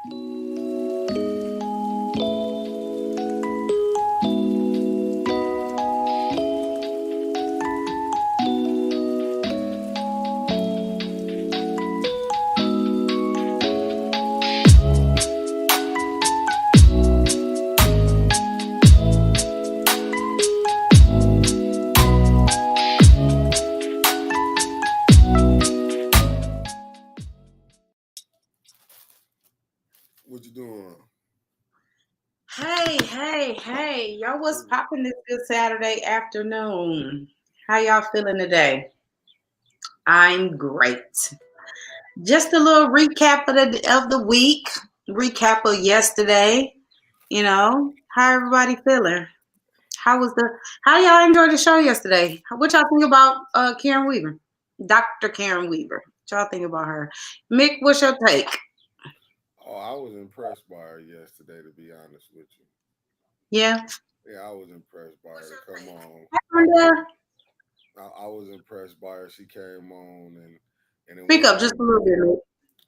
What you doing? Hey, y'all, what's popping this good Saturday afternoon? How y'all feeling today? I'm great. Just a little recap of the week, recap of yesterday. How everybody feeling? How y'all enjoyed the show yesterday? What y'all think about Karen Weaver? Dr. Karen Weaver. What y'all think about her? Mick, what's your take? Oh, I was impressed by her yesterday, to be honest with you. Yeah. Yeah, I was impressed by her to come on. And, I was impressed by her. She came on and it speak went up like, just a little bit, Mick.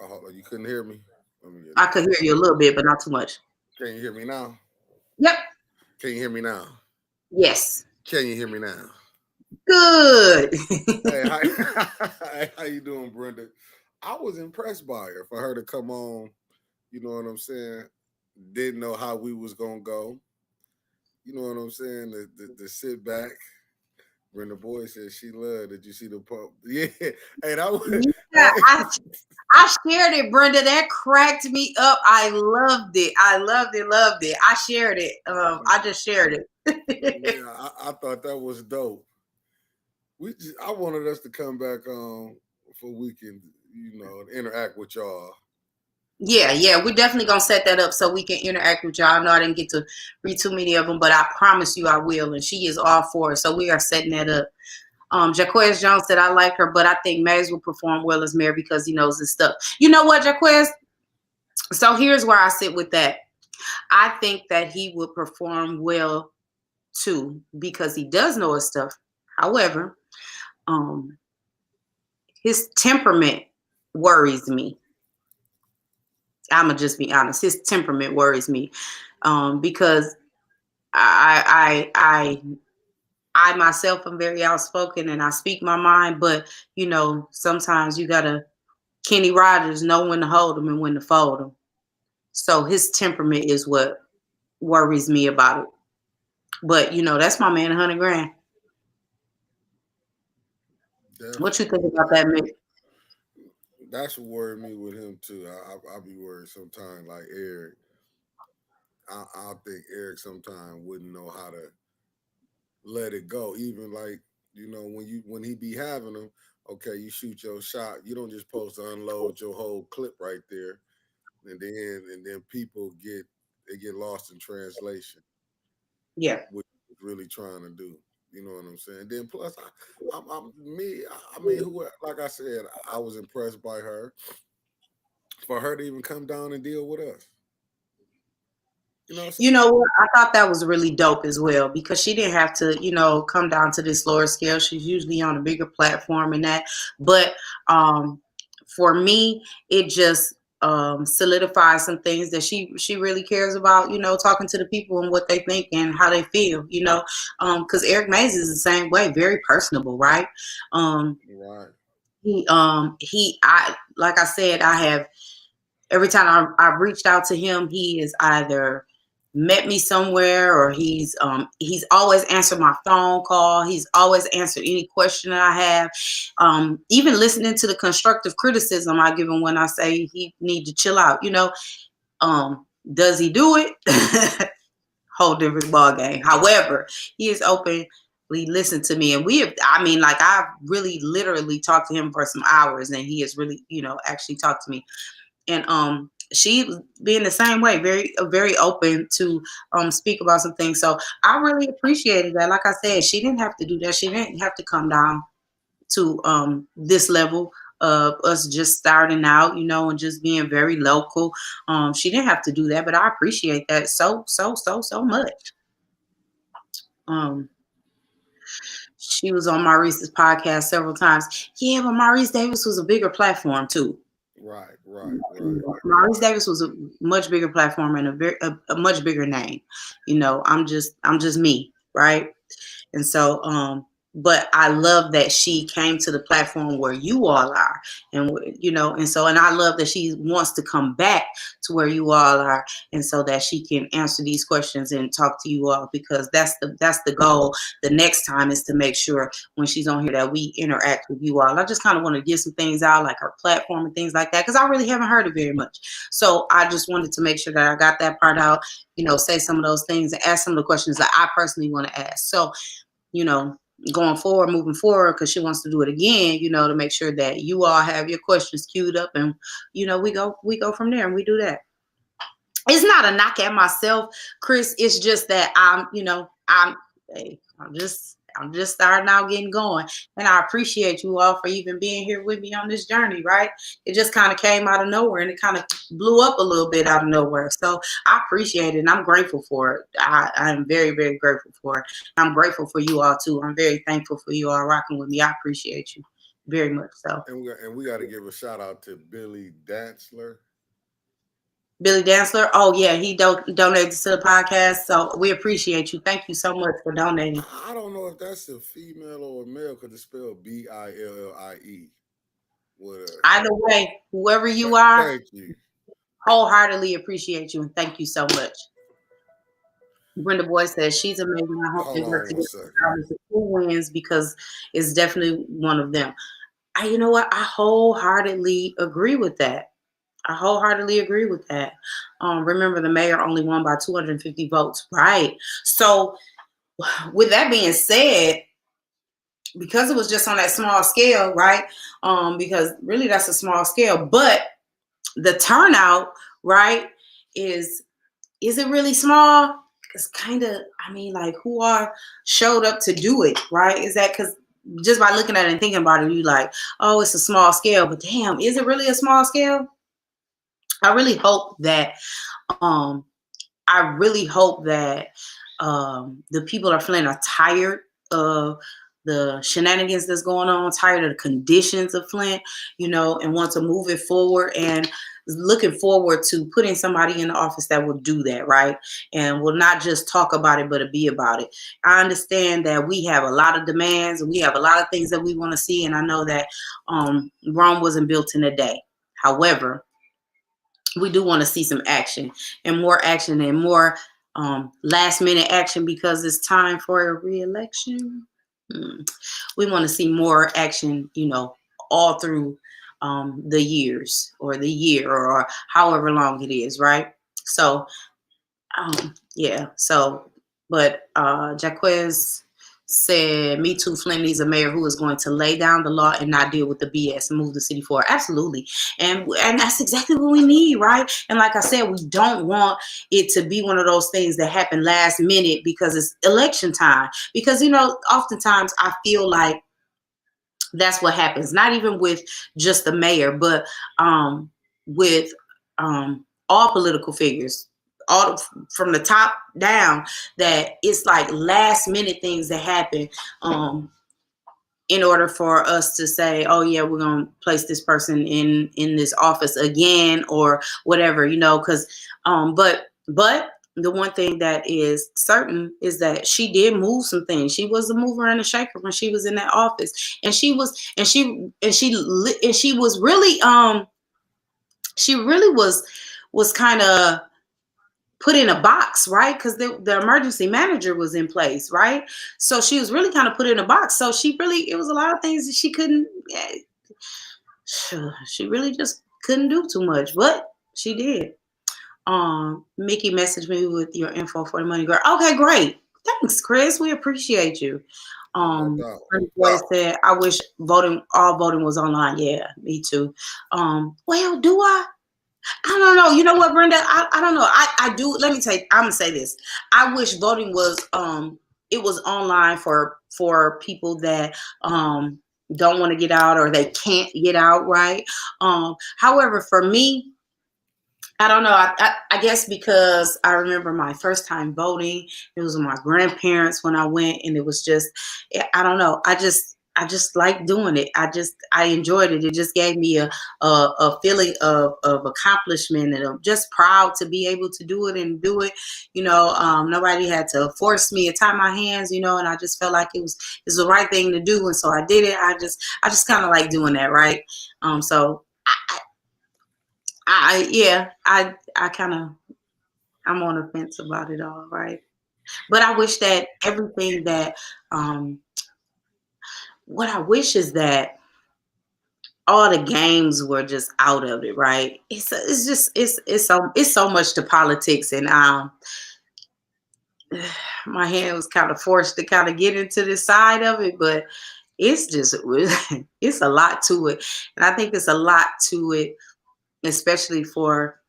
oh, you couldn't hear me? Let me I could hear you a little bit, but not too much. Can you hear me now? Yep. Can you hear me now? Yes. Can you hear me now? Good. Hey, how you doing, Brenda? I was impressed by her for her to come on. You know what I'm saying? Didn't know how we was gonna go. You know what I'm saying? The sit back. When the boy said she loved, did you see the pump? Yeah. Hey, that was. Yeah, I shared it, Brenda. That cracked me up. I loved it. Loved it. I shared it. I just shared it. Yeah, I thought that was dope. I wanted us to come back for we can, interact with y'all. Yeah, we're definitely gonna set that up so we can interact with y'all. I know I didn't get to read too many of them, but I promise you I will, and she is all for it. So we are setting that up. Jaquez Jones said I like her, but I think Mays will perform well as mayor because he knows his stuff. You know what, Jaquez? So here's where I sit with that. I think that he would perform well too because he does know his stuff. However, his temperament worries me. I'm gonna just be honest. His temperament worries me because I myself am very outspoken and I speak my mind, but sometimes you gotta Kenny Rogers know when to hold him and when to fold him. So his temperament is what worries me about it. But that's my man, 100 grand. What you think Definitely. about that, Mick? That's what worried me with him too. I'll be worried sometimes. Like Eric, I think Eric sometimes wouldn't know how to let it go. Even like when he be having them, okay, you shoot your shot. You don't just supposed to unload your whole clip right there, and then people get lost in translation. Yeah. What he's really trying to do. You know what I'm saying? Then plus, I'm me. I mean, like I said, I was impressed by her for her to even come down and deal with us. You know, You know what? I thought that was really dope as well because she didn't have to, come down to this lower scale. She's usually on a bigger platform and that. But for me, it just solidifies some things that she really cares about, talking to the people and what they think and how they feel, because Eric Mays is the same way, very personable, right? right? I like I said, I have every time I've reached out to him, he is either met me somewhere or he's always answered my phone call. He's always answered any question that I have. Even listening to the constructive criticism I give him when I say he need to chill out. Does he do it? Whole different ball game. However, he is open. We listen to me, and I've really literally talked to him for some hours, and he has really, actually talked to me. And she being the same way, very very open to speak about some things. So I really appreciated that. Like I said, she didn't have to do that. She didn't have to come down to this level of us just starting out, and just being very local. She didn't have to do that, but I appreciate that so much. She was on Maurice's podcast several times. Yeah, but Maurice Davis was a bigger platform too. Right, right, right. Maurice Davis was a much bigger platform and a much bigger name. I'm just me, right? And so, but I love that she came to the platform where you all are, and and so, and I love that she wants to come back to where you all are, and so that she can answer these questions and talk to you all, because that's the goal. The next time is to make sure when she's on here that we interact with you all. I just kind of want to get some things out, like her platform and things like that, because I really haven't heard it very much. So I just wanted to make sure that I got that part out. Say some of those things and ask some of the questions that I personally want to ask. So you know, going forward, moving forward, because she wants to do it again, to make sure that you all have your questions queued up, and we go from there, and we do that. It's not a knock at myself, Chris. It's just that hey, I'm just starting out, getting going, and I appreciate you all for even being here with me on this journey. Right? It just kind of came out of nowhere, and it kind of blew up a little bit out of nowhere. So I appreciate it, and I'm grateful for it. I'm very, very grateful for it. I'm grateful for you all too. I'm very thankful for you all rocking with me. I appreciate you very much. So And we got to give a shout out to Billy Dantzler. Billy Dantzler, oh yeah, he donated to the podcast, so we appreciate you. Thank you so much for donating. I don't know if that's a female or a male because it's spelled Billie. With a Either way, whoever you are, thank you. wholeheartedly appreciate you, and thank you so much. Brenda Boy says she's amazing. I hope they Hold work on one together second. regardless of who wins, because it's definitely one of them. You know what? I wholeheartedly agree with that. I wholeheartedly agree with that. Remember, the mayor only won by 250 votes, right? So, with that being said, because it was just on that small scale, right? Because really that's a small scale, but the turnout, right, is it really small? It's kind of, like, who are showed up to do it, right? Is that because just by looking at it and thinking about it, you like, oh, it's a small scale, but damn, is it really a small scale? I really hope that, um, the people of Flint are tired of the shenanigans that's going on, tired of the conditions of Flint, and want to move it forward, and looking forward to putting somebody in the office that will do that, right? And will not just talk about it, but be about it. I understand that we have a lot of demands, and we have a lot of things that we want to see, and I know that Rome wasn't built in a day. However, we do want to see some action, and more action, and more last minute action, because it's time for a re-election. We want to see more action, all through the years, or the year, or however long it is, right? So yeah. So, but Jaquez said, "Me too. Flint needs a mayor who is going to lay down the law and not deal with the BS and move the city forward." Absolutely, and that's exactly what we need, right? And like I said, we don't want it to be one of those things that happen last minute because it's election time. Because oftentimes I feel like that's what happens. Not even with just the mayor, but with all political figures, all from the top down. That it's like last minute things that happen. In order for us to say, oh yeah, we're going to place this person in this office again, or whatever, because but the one thing that is certain is that she did move some things. She was a mover and a shaker when she was in that office, and she was really was kind of put in a box, right? Because the emergency manager was in place, right? So she was really kind of put in a box. So it was a lot of things that she couldn't, she really just couldn't do too much, but she did. Mickey messaged me with your info for the money girl. Okay, great. Thanks, Chris. We appreciate you. No doubt. Boy said, I wish all voting was online. Yeah, me too. Well, do I? I don't know. You know what, Brenda? I don't know. I do. Let me tell you, I'm gonna say this. I wish voting was it was online for people that don't want to get out, or they can't get out, right? However, for me, I don't know. I guess because I remember my first time voting. It was with my grandparents when I went, and it was just, I don't know. I just like doing it. I enjoyed it. It just gave me a feeling of accomplishment, and I'm just proud to be able to do it and do it. Nobody had to force me or tie my hands, and I just felt like it's the right thing to do, and so I did it. I just kind of like doing that, right? So yeah, I kind of I'm on the fence about it all, right? But I wish that everything that what I wish is that all the games were just out of it, right? It's just it's so much to politics, and my hand was kind of forced to kind of get into this side of it, but it's just it's a lot to it, and I think it's a lot to it, especially for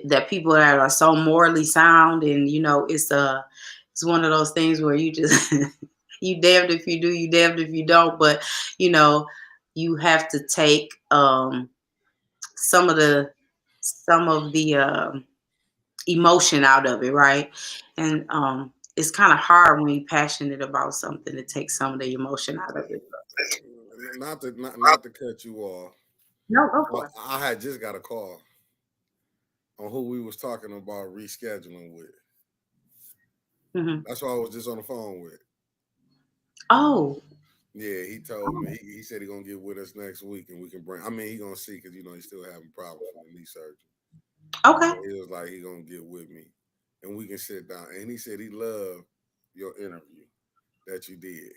that people that are so morally sound, and it's one of those things where you just you damned if you do, you damned if you don't, but you know you have to take some of the some of the emotion out of it, right? And it's kind of hard when you're passionate about something to take some of the emotion out of it. Not to cut you off. No, go Well, for it. I had just got a call on who we was talking about rescheduling with. Hmm. That's who I was just on the phone with. Oh, Yeah, he told me he said he gonna get with us next week and we can bring. I mean, he gonna see because he's still having problems with the knee surgery. okay. But he was like he gonna get with me and we can sit down. And he said he loved your interview that you did.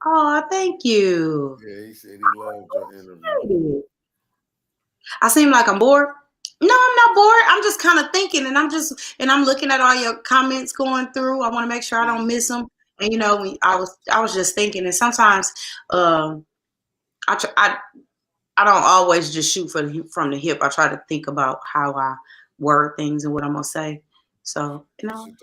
Oh, thank you. Yeah, he said he loved your interview. I seem like I'm bored. No, I'm not bored. I'm just kind of thinking, and I'm looking at all your comments going through. I want to make sure I don't miss them. And I was just thinking, and sometimes um, I, tr- I don't always just shoot from the hip. I try to think about how I word things and what I'm gonna say. So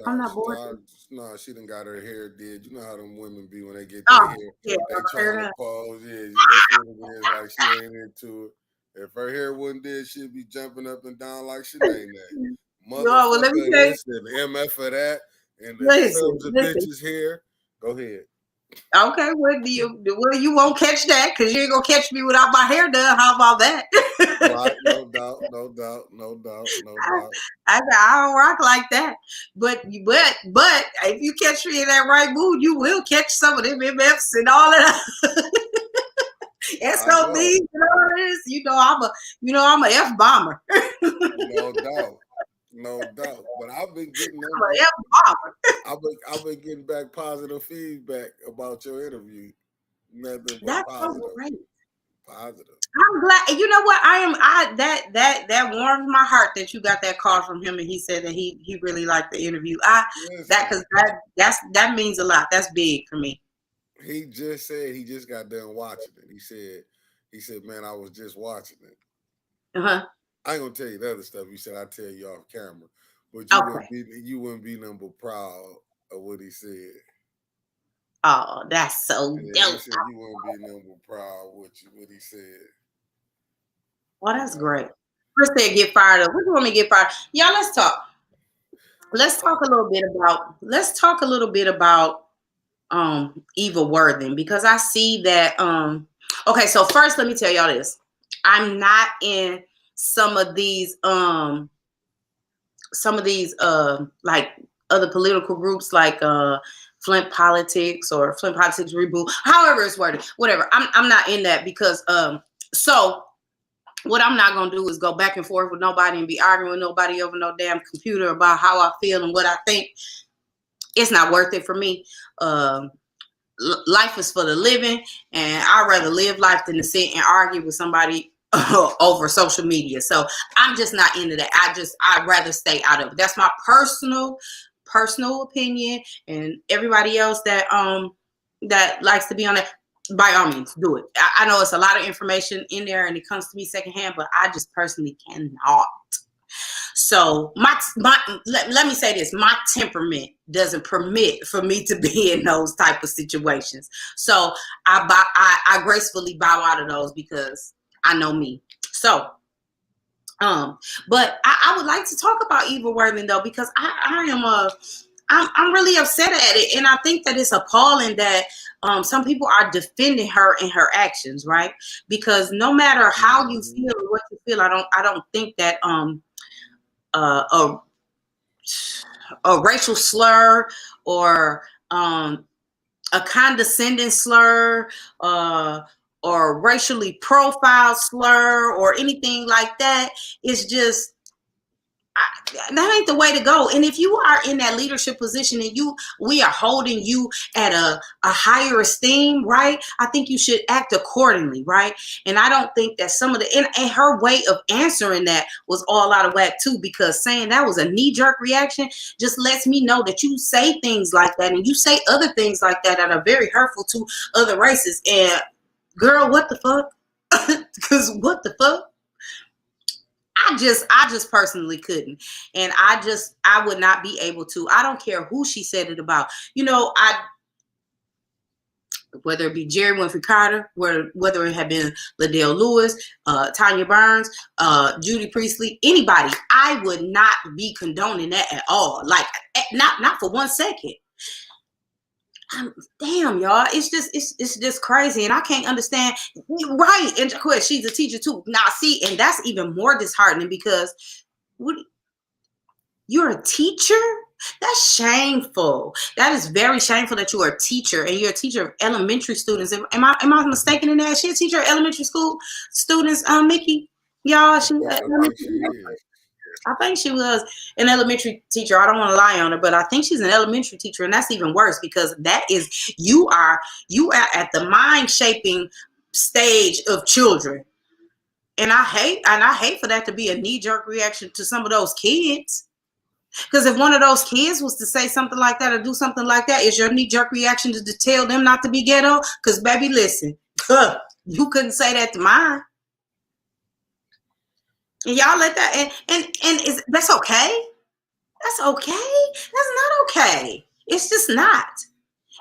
I'm not She bored. tired. No, she done got her hair did. You know how them women be when they get their Oh hair. yeah, They fair trying to enough. pose. Yeah, that's what it is. Like she ain't into it. If her hair wasn't did, she'd be jumping up and down like she ain't that. No, well, let me Motherfucker tell you. this and MF for that and the Listen, films of listen. bitches here. Go ahead. Okay, well, you won't catch that because you ain't gonna catch me without my hair done. How about that? Right, no doubt, no doubt, no doubt, no doubt. I don't rock like that. But if you catch me in that right mood, you will catch some of them MFs and all of that I know, SOBs and all of this. I'm a F bomber. no doubt, no doubt. But I've been getting I'm a F bomber. I've been getting back positive feedback about your interview. Nothing but That's so positive, great. positive. I'm glad. You know what? That warmed my heart that you got that call from him and he said that he really liked the interview. That Listen, because that means a lot. That's big for me. he just said he just got done watching it. He said, man, I was just watching it. Uh-huh. I ain't gonna tell you the other stuff. He said I tell you off camera, but Okay. you wouldn't be number proud of what he said. Oh, that's so Yeah, he dope. said you wouldn't be number proud what he said. Well, You that's know, great. First said get fired up. What do you want me to get fired? Yeah, let's talk. Let's talk a little bit about Eva Worthing because I see that okay, so first let me tell y'all this. I'm not in some of these like other political groups like Flint Politics or Flint Politics Reboot, however it's worded, whatever. I'm not in that because so what I'm not gonna do is go back and forth with nobody and be arguing with nobody over no damn computer about how I feel and what I think. It's not worth it for me. Um, Life is for the living, and I'd rather live life than to sit and argue with somebody over social media. So I'm just not into that. I'd rather stay out of it. That's my personal opinion, and everybody else that likes to be on it, by all means, do it. I know it's a lot of information in there, and it comes to me secondhand, but I just personally cannot. So let me say this: my temperament doesn't permit for me to be in those type of situations. So I gracefully bow out of those because I know me. So but I would like to talk about Eva Worthing though because I am a I'm really upset at it, and I think that it's appalling that some people are defending her and her actions, right? Because no matter how you Mm-hmm. feel or what you feel, I don't think that uh, a a racial slur or a condescending slur uh, or racially profiled slur or anything like that is just that ain't the way to go. And if you are in that leadership position and we are holding you at a higher esteem, right? I think you should act accordingly, right? And I don't think that some of the and her way of answering that was all out of whack too, because saying that was a knee-jerk reaction just lets me know that you say things like that and you say other things like that that are very hurtful to other races. And girl, what the fuck? Because what the fuck? I just personally couldn't. And I would not be able to. I don't care who she said it about. Whether it be Jerry Winfrey Carter, whether it had been Liddell Lewis, Tanya Burns, Judy Priestley, anybody, I would not be condoning that at all. Like, not for 1 second. Damn, y'all, it's just crazy, and I can't understand. Right, and of course she's a teacher too. Now, see, and that's even more disheartening because you're a teacher. That's shameful. That is very shameful that you are a teacher and you're a teacher of elementary students. Am I mistaken in that? She a teacher of elementary school students, Mickey? Y'all, I think she is. I think she was an elementary teacher. I don't want to lie on her, but I think she's an elementary teacher, and that's even worse because that is you are at the mind shaping stage of children, and I hate for that to be a knee jerk reaction to some of those kids. Because if one of those kids was to say something like that or do something like that, is your knee jerk reaction to tell them not to be ghetto? Because baby, listen, you couldn't say that to mine. And y'all let that and that's okay. That's okay. That's not okay. It's just not.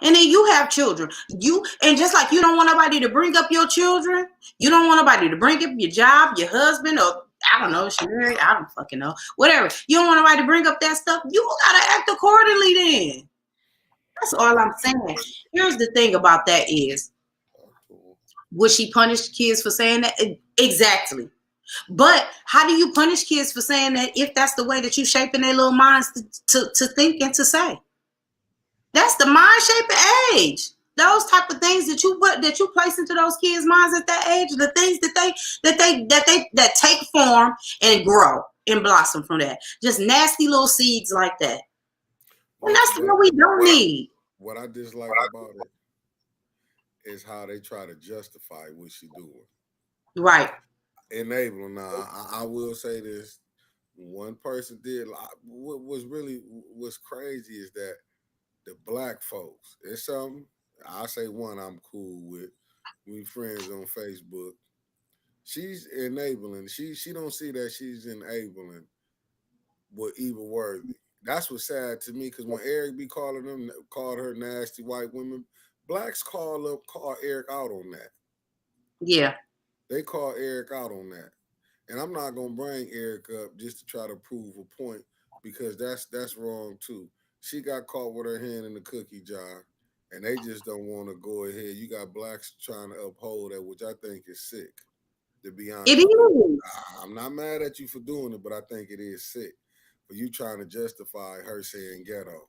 And then you have children. And just like you don't want nobody to bring up your children, you don't want nobody to bring up your job, your husband, or I don't know, she married, I don't fucking know. Whatever. You don't want nobody to bring up that stuff. You gotta act accordingly then. That's all I'm saying. Here's the thing about that is, would she punish kids for saying that? Exactly. But how do you punish kids for saying that if that's the way that you shaping their little minds to think and to say? That's the mind shaping age. Those type of things that you place into those kids' minds at that age, the things that take form and grow and blossom from that. Just nasty little seeds like that. And that's what we don't need. What I dislike about it is how they try to justify what she doing. Right. Enabling. Now, I will say this: one person did. What was crazy is that the black folks. It's something I say. One I'm cool with. We friends on Facebook. She's enabling. She don't see that she's enabling with evil worthy. That's what's sad to me because when Eric be called her nasty white women, blacks call Eric out on that. Yeah. They call Eric out on that. And I'm not gonna bring Eric up just to try to prove a point because that's wrong too. She got caught with her hand in the cookie jar, and they just don't want to go ahead. You got blacks trying to uphold that, which I think is sick. To be It honest, is. I'm not mad at you for doing it, but I think it is sick for you trying to justify her saying ghetto.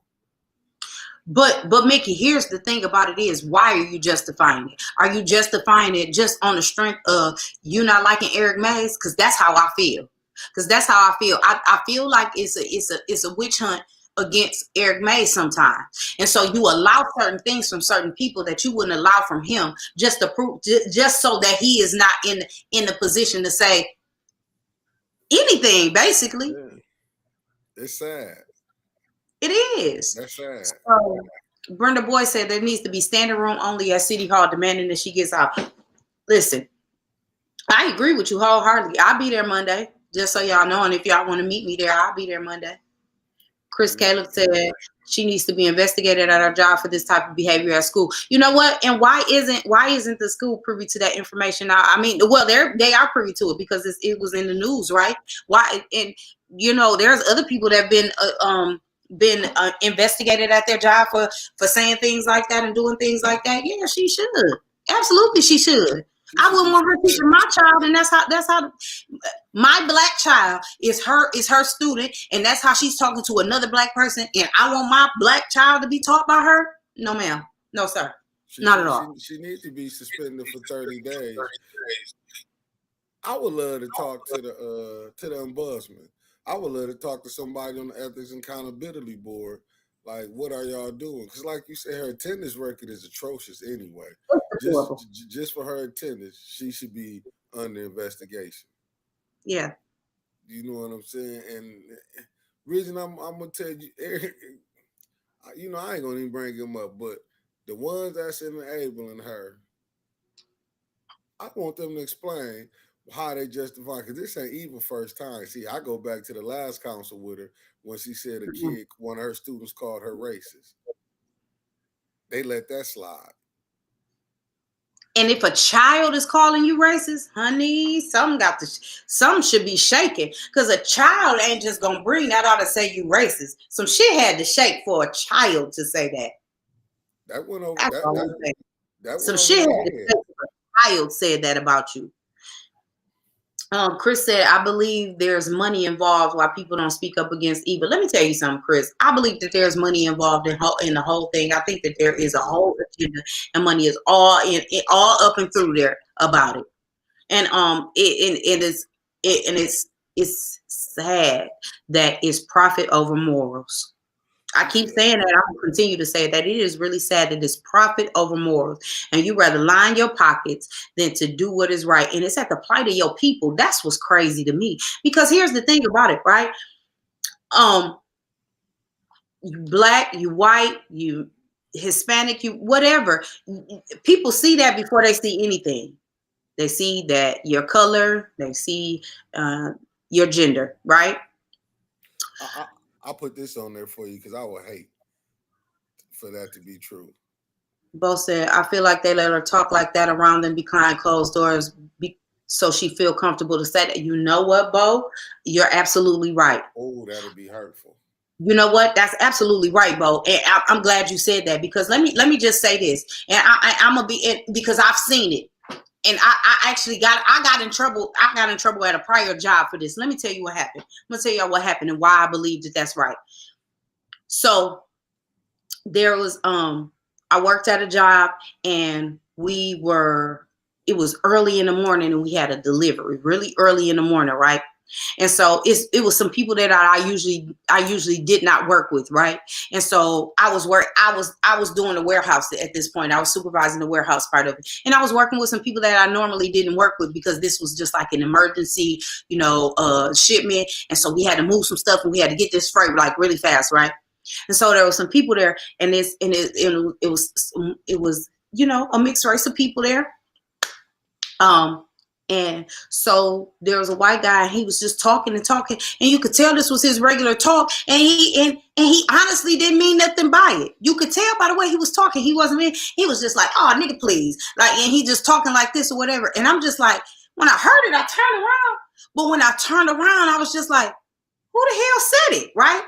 But Mickey, here's the thing about it is, why are you justifying it? Are you justifying it just on the strength of you not liking Eric Mays? Because that's how I feel. Because that's how I feel. I feel like it's a witch hunt against Eric Mays sometimes. And so you allow certain things from certain people that you wouldn't allow from him just to prove, just so that he is not in the position to say anything, basically. Yeah. It's sad. It is. That's sad. So, Brenda Boy said there needs to be standing room only at City Hall demanding that she gets out. Listen, I agree with you wholeheartedly. I'll be there Monday, just so y'all know. And if y'all want to meet me there, I'll be there Monday. Chris Caleb said she needs to be investigated at her job for this type of behavior at school. You know what? And why isn't the school privy to that information? I mean, well, they are privy to it because it was in the news, right? Why? And there's other people that have been been investigated at their job for saying things like that and doing things like that? Yeah, she should. Absolutely, she should. I wouldn't want her teaching my child, and that's how my black child is her student, and that's how she's talking to another black person, and I want my black child to be taught by her? No, ma'am. No, sir. Not at all. She needs to be suspended for 30 days. I would love to talk to the ombudsman. I would love to talk to somebody on the Ethics and Accountability Board. Like, what are y'all doing? Because, like you said, her attendance record is atrocious anyway. Just for her attendance, she should be under investigation. Yeah. You know what I'm saying? And reason I'm gonna tell you, Eric, you know, I ain't gonna even bring him up, but the ones that's enabling her, I want them to explain how they justify, because this ain't even first time. See, I go back to the last council with her when she said a kid, one of her students called her racist. They let that slide. And if a child is calling you racist, honey, some should be shaking, because a child ain't just gonna bring that out to say you racist. Some shit had to shake for a child to say that. That went over. Some shit had to shake for a child said that about you. Chris said, I believe there's money involved why people don't speak up against evil. Let me tell you something, Chris. I believe that there's money involved in the whole thing. I think that there is a whole agenda, and money is all up and through there about it. And it's sad that it's profit over morals. I keep saying that. I'm going to continue to say that. It is really sad that it's profit over morals. And you rather line your pockets than to do what is right. And it's at the plight of your people. That's what's crazy to me. Because here's the thing about it, right? You black, you white, you Hispanic, you whatever. People see that before they see anything. They see that your color, they see your gender, right? I'll put this on there for you because I would hate for that to be true. Bo said, I feel like they let her talk like that around them behind closed doors so she feel comfortable to say that. You know what, Bo? You're absolutely right. Oh, that'd be hurtful. You know what? That's absolutely right, Bo. And I'm glad you said that, because let me just say this. And I'm gonna be because I've seen it. And I got in trouble. I got in trouble at a prior job for this. Let me tell you what happened. I'm gonna tell y'all what happened and why I believe that that's right. So there was I worked at a job, and it was early in the morning, and we had a delivery really early in the morning, right? And so it was some people that I usually did not work with, right? And so I was doing the warehouse at this point. I was supervising the warehouse part of it, and I was working with some people that I normally didn't work with, because this was just like an emergency, shipment, and so we had to move some stuff, and we had to get this freight like really fast, right? And so there were some people there, and it was a mixed race of people there. And so there was a white guy, and he was just talking and talking, and you could tell this was his regular talk, and he honestly didn't mean nothing by it. You could tell by the way he was talking. He was just like, oh, nigga, please. Like, and he just talking like this or whatever. And I'm just like, when I heard it, I turned around. But when I turned around, I was just like, who the hell said it, right?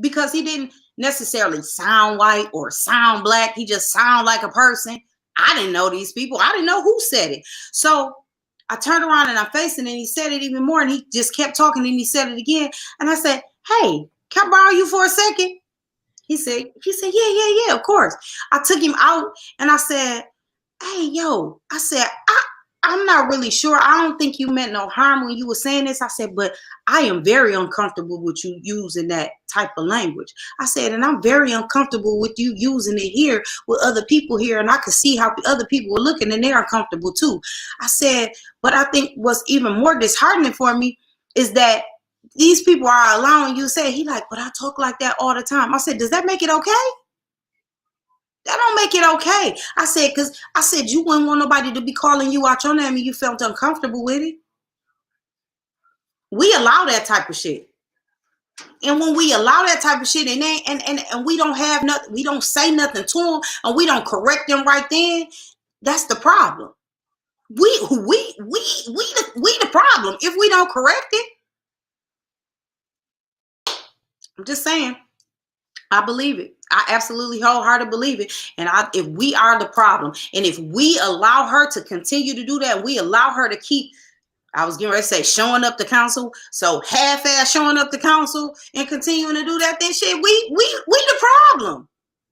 Because he didn't necessarily sound white or sound black. He just sounded like a person. I didn't know these people. I didn't know who said it. So I turned around and I faced him, and he said it even more, and he just kept talking, and he said it again. And I said, hey, can I borrow you for a second? He said, yeah, of course. I took him out, and I said, hey, yo, I said, I'm not really sure. I don't think you meant no harm when you were saying this. I said, but I am very uncomfortable with you using that type of language. I said, and I'm very uncomfortable with you using it here with other people here. And I could see how other people were looking, and they're uncomfortable too. I said, but I think what's even more disheartening for me is that these people are allowing you to say, he like, but I talk like that all the time. I said, does that make it okay? That don't make it okay. I said, you wouldn't want nobody to be calling you out your name and you felt uncomfortable with it. We allow that type of shit. And when we allow that type of shit, and we don't have nothing, we don't say nothing to them, and we don't correct them right then, that's the problem. We the problem if we don't correct it. I'm just saying. I believe it. I absolutely wholeheartedly believe it. And if we are the problem, and if we allow her to continue to do that, we allow her to keep, I was getting ready to say showing up to council, so half-ass showing up to council and continuing to do that, then shit, we the problem.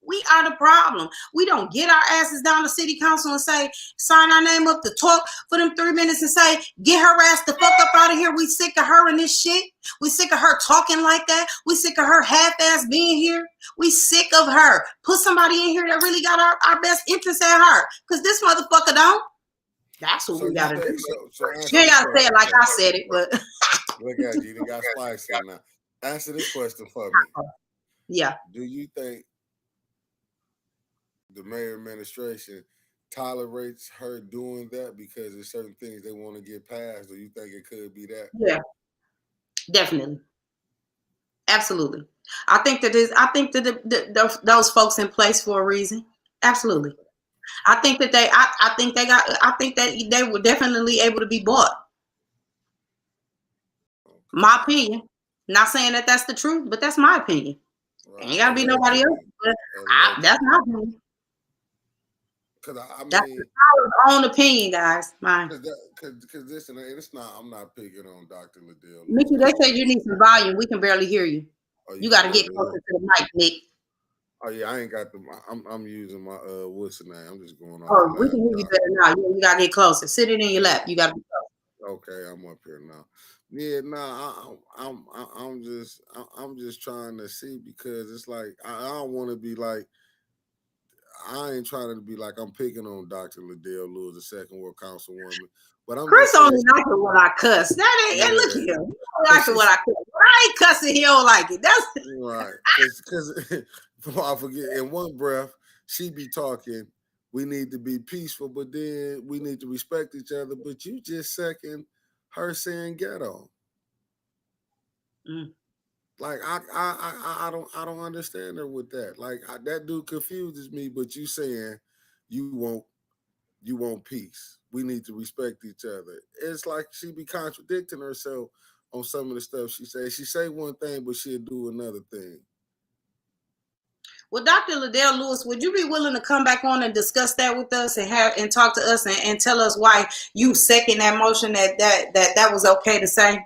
We are the problem. We don't get our asses down to city council and say, sign our name up to talk for them 3 minutes and say, get her ass the fuck up out of here. We sick of her and this shit. We sick of her talking like that. We sick of her half-ass being here. We sick of her. Put somebody in here that really got our best interest at heart. Because this motherfucker don't. That's what we gotta do. You ain't gotta say it like I said it, but look at you. You got spicy now. Answer this question for me. Yeah. Do you think the mayor administration tolerates her doing that because there's certain things they want to get past? Do you think it could be that? Yeah, definitely, absolutely. I think that those folks in place for a reason. Absolutely. I think that they were definitely able to be bought. My opinion. Not saying that that's the truth, but that's my opinion. Right. Ain't gotta be nobody else. But that's my opinion. Because I mean, that's our own opinion, guys. Mine. Because this and it's not. I'm not picking on Dr. Liddell. Mickey, they said you need some volume. We can barely hear you. Oh, you got to get closer to the mic, Nick. Oh yeah, I ain't got the. I'm using my what's the name? I'm just going on. Oh, we can hear you better now. You got to get closer. Sit it in your lap. You got to be closer. Okay, I'm up here now. Yeah, I'm just trying to see, because it's like I don't want to be like, I ain't trying to be like I'm picking on Dr. Liddell Lewis, the second world councilwoman. But I'm Chris only likes it when I cuss. That ain't. Yeah. Look at him. He don't like it when I cuss. When I ain't cussing, he don't like it. That's right. Because I forget, in one breath she be talking, we need to be peaceful, but then we need to respect each other. But you just second her saying ghetto. Like I don't understand her with that. Like that dude confuses me. But you saying you want peace. We need to respect each other. It's like she be contradicting herself on some of the stuff she says. She say one thing, but she'll do another thing. Well, Dr. Liddell Lewis, would you be willing to come back on and discuss that with us and talk to us and tell us why you second that motion that was okay to say?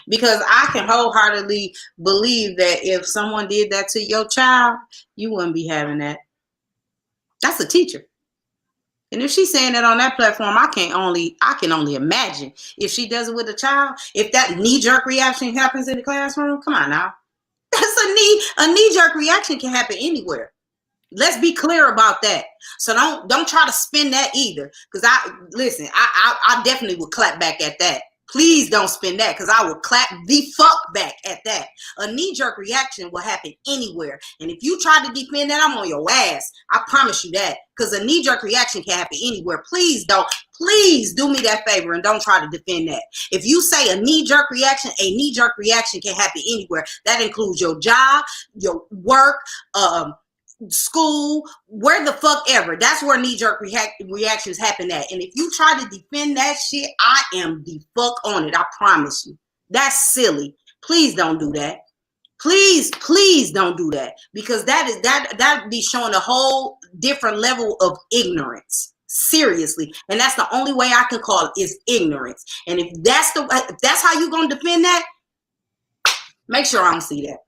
Because I can wholeheartedly believe that if someone did that to your child, you wouldn't be having that. That's a teacher. And if she's saying that on that platform, I can only imagine if she does it with a child. If that knee-jerk reaction happens in the classroom, come on now. That's a knee-jerk reaction can happen anywhere. Let's be clear about that. So don't try to spin that either. Because I definitely would clap back at that. Please don't spin that, because I will clap the fuck back at that. A knee-jerk reaction will happen anywhere. And if you try to defend that, I'm on your ass. I promise you that. Because a knee-jerk reaction can happen anywhere. Please do me that favor and don't try to defend that. If you say a knee-jerk reaction can happen anywhere. That includes your job, your work, school, where the fuck ever. That's where knee-jerk reactions happen at. And if you try to defend that shit, I am the fuck on it. I promise you. That's silly. Please don't do that. Please don't do that, because that'd be showing a whole different level of ignorance. Seriously. And that's the only way I can call it, is ignorance. And if that's how you gonna defend that, make sure I don't see that.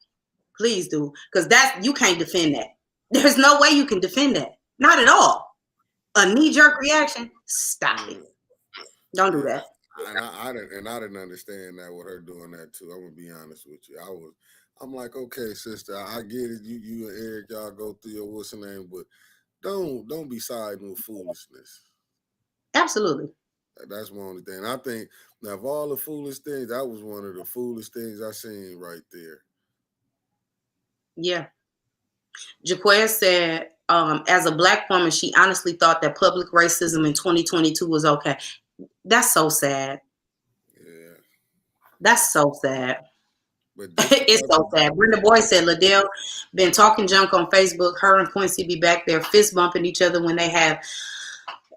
Please do, because you can't defend that. There's no way you can defend that. Not at all. A knee-jerk reaction, stop it. Don't do that. And I didn't understand that with her doing that too. I'm gonna be honest with you. I'm like, okay, sister, I get it. You and Eric, y'all go through your what's the name, but don't be siding with foolishness. Absolutely. That's my only thing. I think now, of all the foolish things, that was one of the foolish things I seen right there. Yeah. Jaquez said, as a Black woman, she honestly thought that public racism in 2022 was okay. That's so sad. Yeah. That's so sad. It's so sad. Brenda Boy said Liddell been talking junk on Facebook. Her and Quincy be back there fist bumping each other when they have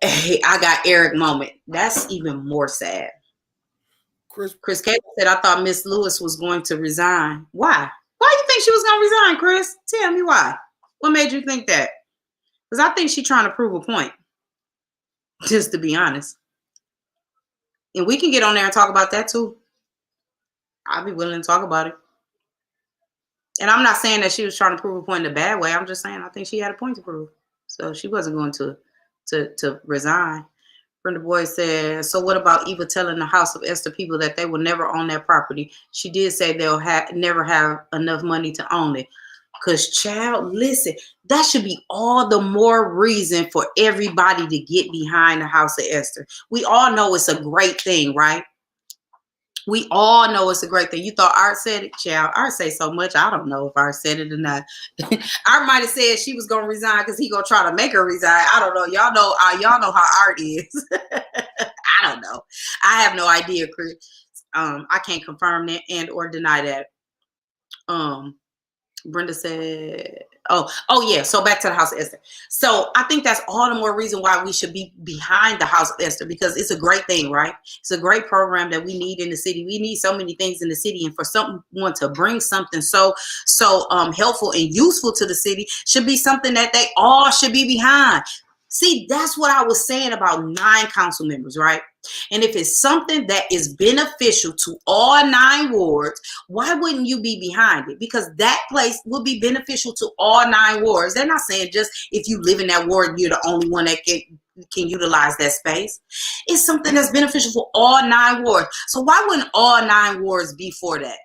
a I got Eric moment. That's even more sad. Chris Cable said, I thought Miss Lewis was going to resign. Why? Why you think she was gonna resign, Chris? Tell me why. What made you think that? Because I think she's trying to prove a point. Just to be honest. And we can get on there and talk about that too. I'll be willing to talk about it. And I'm not saying that she was trying to prove a point in a bad way. I'm just saying I think she had a point to prove. So she wasn't going to resign. Brenda Boy said, so what about Eva telling the House of Esther people that they will never own that property? She did say they'll never have enough money to own it. Because, child, listen, that should be all the more reason for everybody to get behind the House of Esther. We all know it's a great thing, right? We all know it's a great thing. You thought Art said it, child. Art say so much. I don't know if Art said it or not. Art might have said she was gonna resign because he gonna try to make her resign. I don't know. Y'all know how Art is. I don't know. I have no idea, Chris. I can't confirm that and or deny that. Brenda said, oh yeah. So back to the House of Esther. So I think that's all the more reason why we should be behind the House of Esther, because it's a great thing, right? It's a great program that we need in the city. We need so many things in the city, and for someone to bring something so helpful and useful to the city should be something that they all should be behind. See, that's what I was saying about 9 council members, right? And if it's something that is beneficial to all 9 wards, why wouldn't you be behind it? Because that place will be beneficial to all 9 wards. They're not saying just if you live in that ward, you're the only one that can utilize that space. It's something that's beneficial for all 9 wards. So why wouldn't all 9 wards be for that?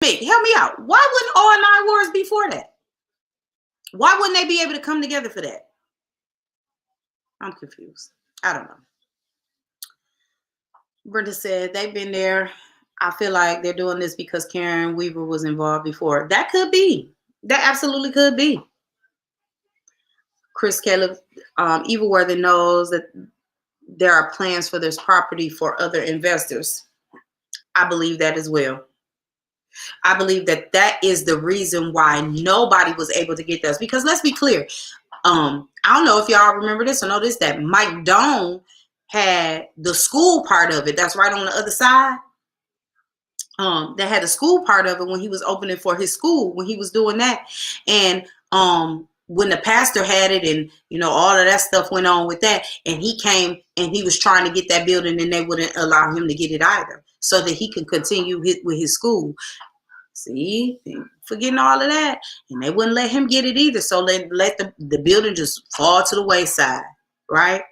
Mick, help me out. Why wouldn't all 9 wards be for that? Why wouldn't they be able to come together for that? I'm confused. I don't know. Brenda said they've been there. I feel like they're doing this because Karen Weaver was involved before. That could be. That absolutely could be. Chris Caleb, Eva Worthy knows that there are plans for this property for other investors. I believe that as well. I believe that that is the reason why nobody was able to get this. Because let's be clear. I don't know if y'all remember this or know this, that Mike Doan had the school part of it. That's right on the other side. That had the school part of it when he was opening for his school, when he was doing that. And when the pastor had it and, you know, all of that stuff went on with that, and he came and he was trying to get that building and they wouldn't allow him to get it either, so that he could continue with his school. See, forgetting all of that, and they wouldn't let him get it either. So let the building just fall to the wayside, right?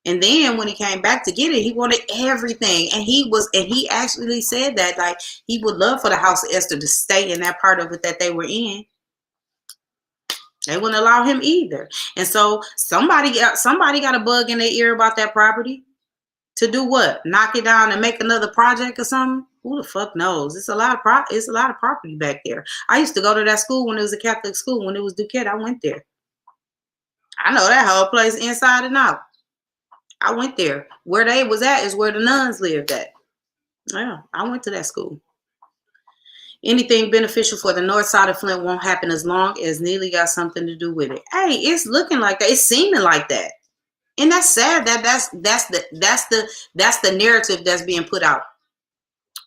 And then when he came back to get it, he wanted everything, and he actually said that like he would love for the House of Esther to stay in that part of it that they were in. They wouldn't allow him either, and so somebody got a bug in their ear about that property. To do what? Knock it down and make another project or something? Who the fuck knows? It's a lot of property back there. I used to go to that school when it was a Catholic school. When it was Duquette, I went there. I know that whole place inside and out. I went there. Where they was at is where the nuns lived at. Yeah, I went to that school. Anything beneficial for the north side of Flint won't happen as long as Neely got something to do with it. Hey, it's looking like that. It's seeming like that. And that's sad that that's the narrative that's being put out,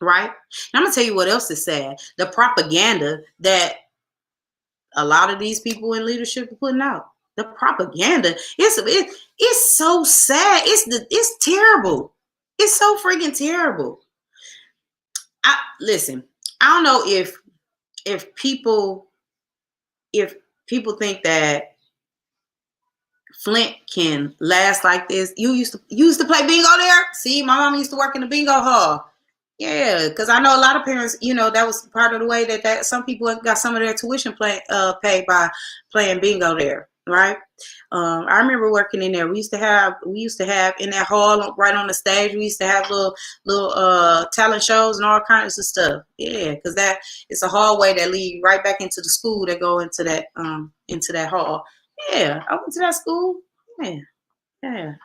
right? And I'm gonna tell you what else is sad: the propaganda that a lot of these people in leadership are putting out. The propaganda it's so sad. It's terrible. It's so freaking terrible. Listen. I don't know if people think that Flint can last like this. You used to play bingo there? See, my mom used to work in the bingo hall. Yeah, because I know a lot of parents, you know, that was part of the way that some people got some of their tuition paid by playing bingo there, right? I remember working in there. We used to have in that hall right on the stage. We used to have little talent shows and all kinds of stuff. Yeah, because it's a hallway that lead right back into the school that go into that hall. Yeah, I went to that school. Yeah.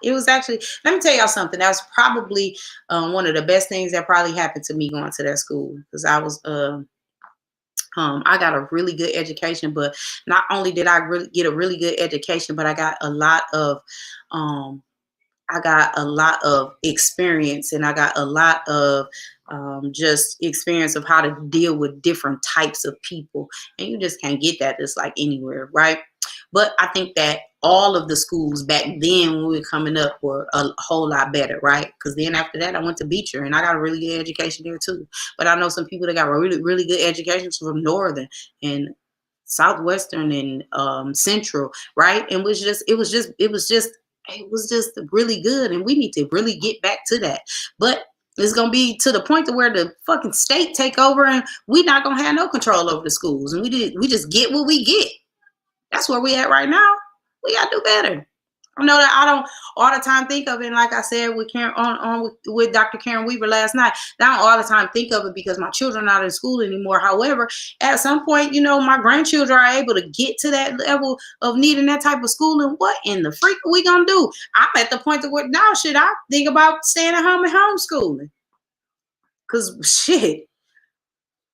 It was actually, let me tell y'all something. That was probably one of the best things that probably happened to me going to that school, because I was I got a really good education. But not only did I really get a really good education, but I got a lot of experience, and I got a lot of just experience of how to deal with different types of people. And you just can't get that just like anywhere, right? But I think that all of the schools back then when we were coming up were a whole lot better, right? Because then after that, I went to Beecher and I got a really good education there too. But I know some people that got really, really good educations from Northern and Southwestern and Central, right? And it was just really good, and we need to really get back to that. But it's gonna be to the point to where the fucking state take over, and we not gonna have no control over the schools, and we just get what we get. That's where we at right now. We gotta do better. I know that I don't all the time think of it, and like I said with Karen with Dr. Karen Weaver last night, I don't all the time think of it because my children are not in school anymore. However, at some point, my grandchildren are able to get to that level of needing that type of schooling. What in the freak are we gonna do? I'm at the point where now shit, I think about staying at home and homeschooling. Cause shit,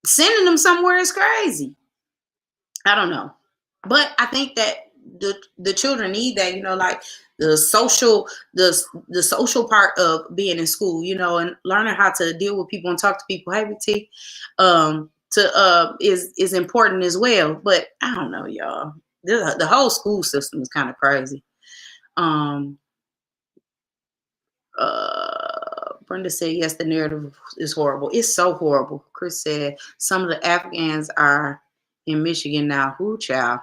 sending them somewhere is crazy. I don't know. But I think that the children need that, like the social part of being in school, and learning how to deal with people and talk to people. Hey, BT, is important as well. But I don't know, y'all. The whole school system is kind of crazy. Brenda said, yes, the narrative is horrible. It's so horrible. Chris said, some of the Afghans are in Michigan now. Who, child?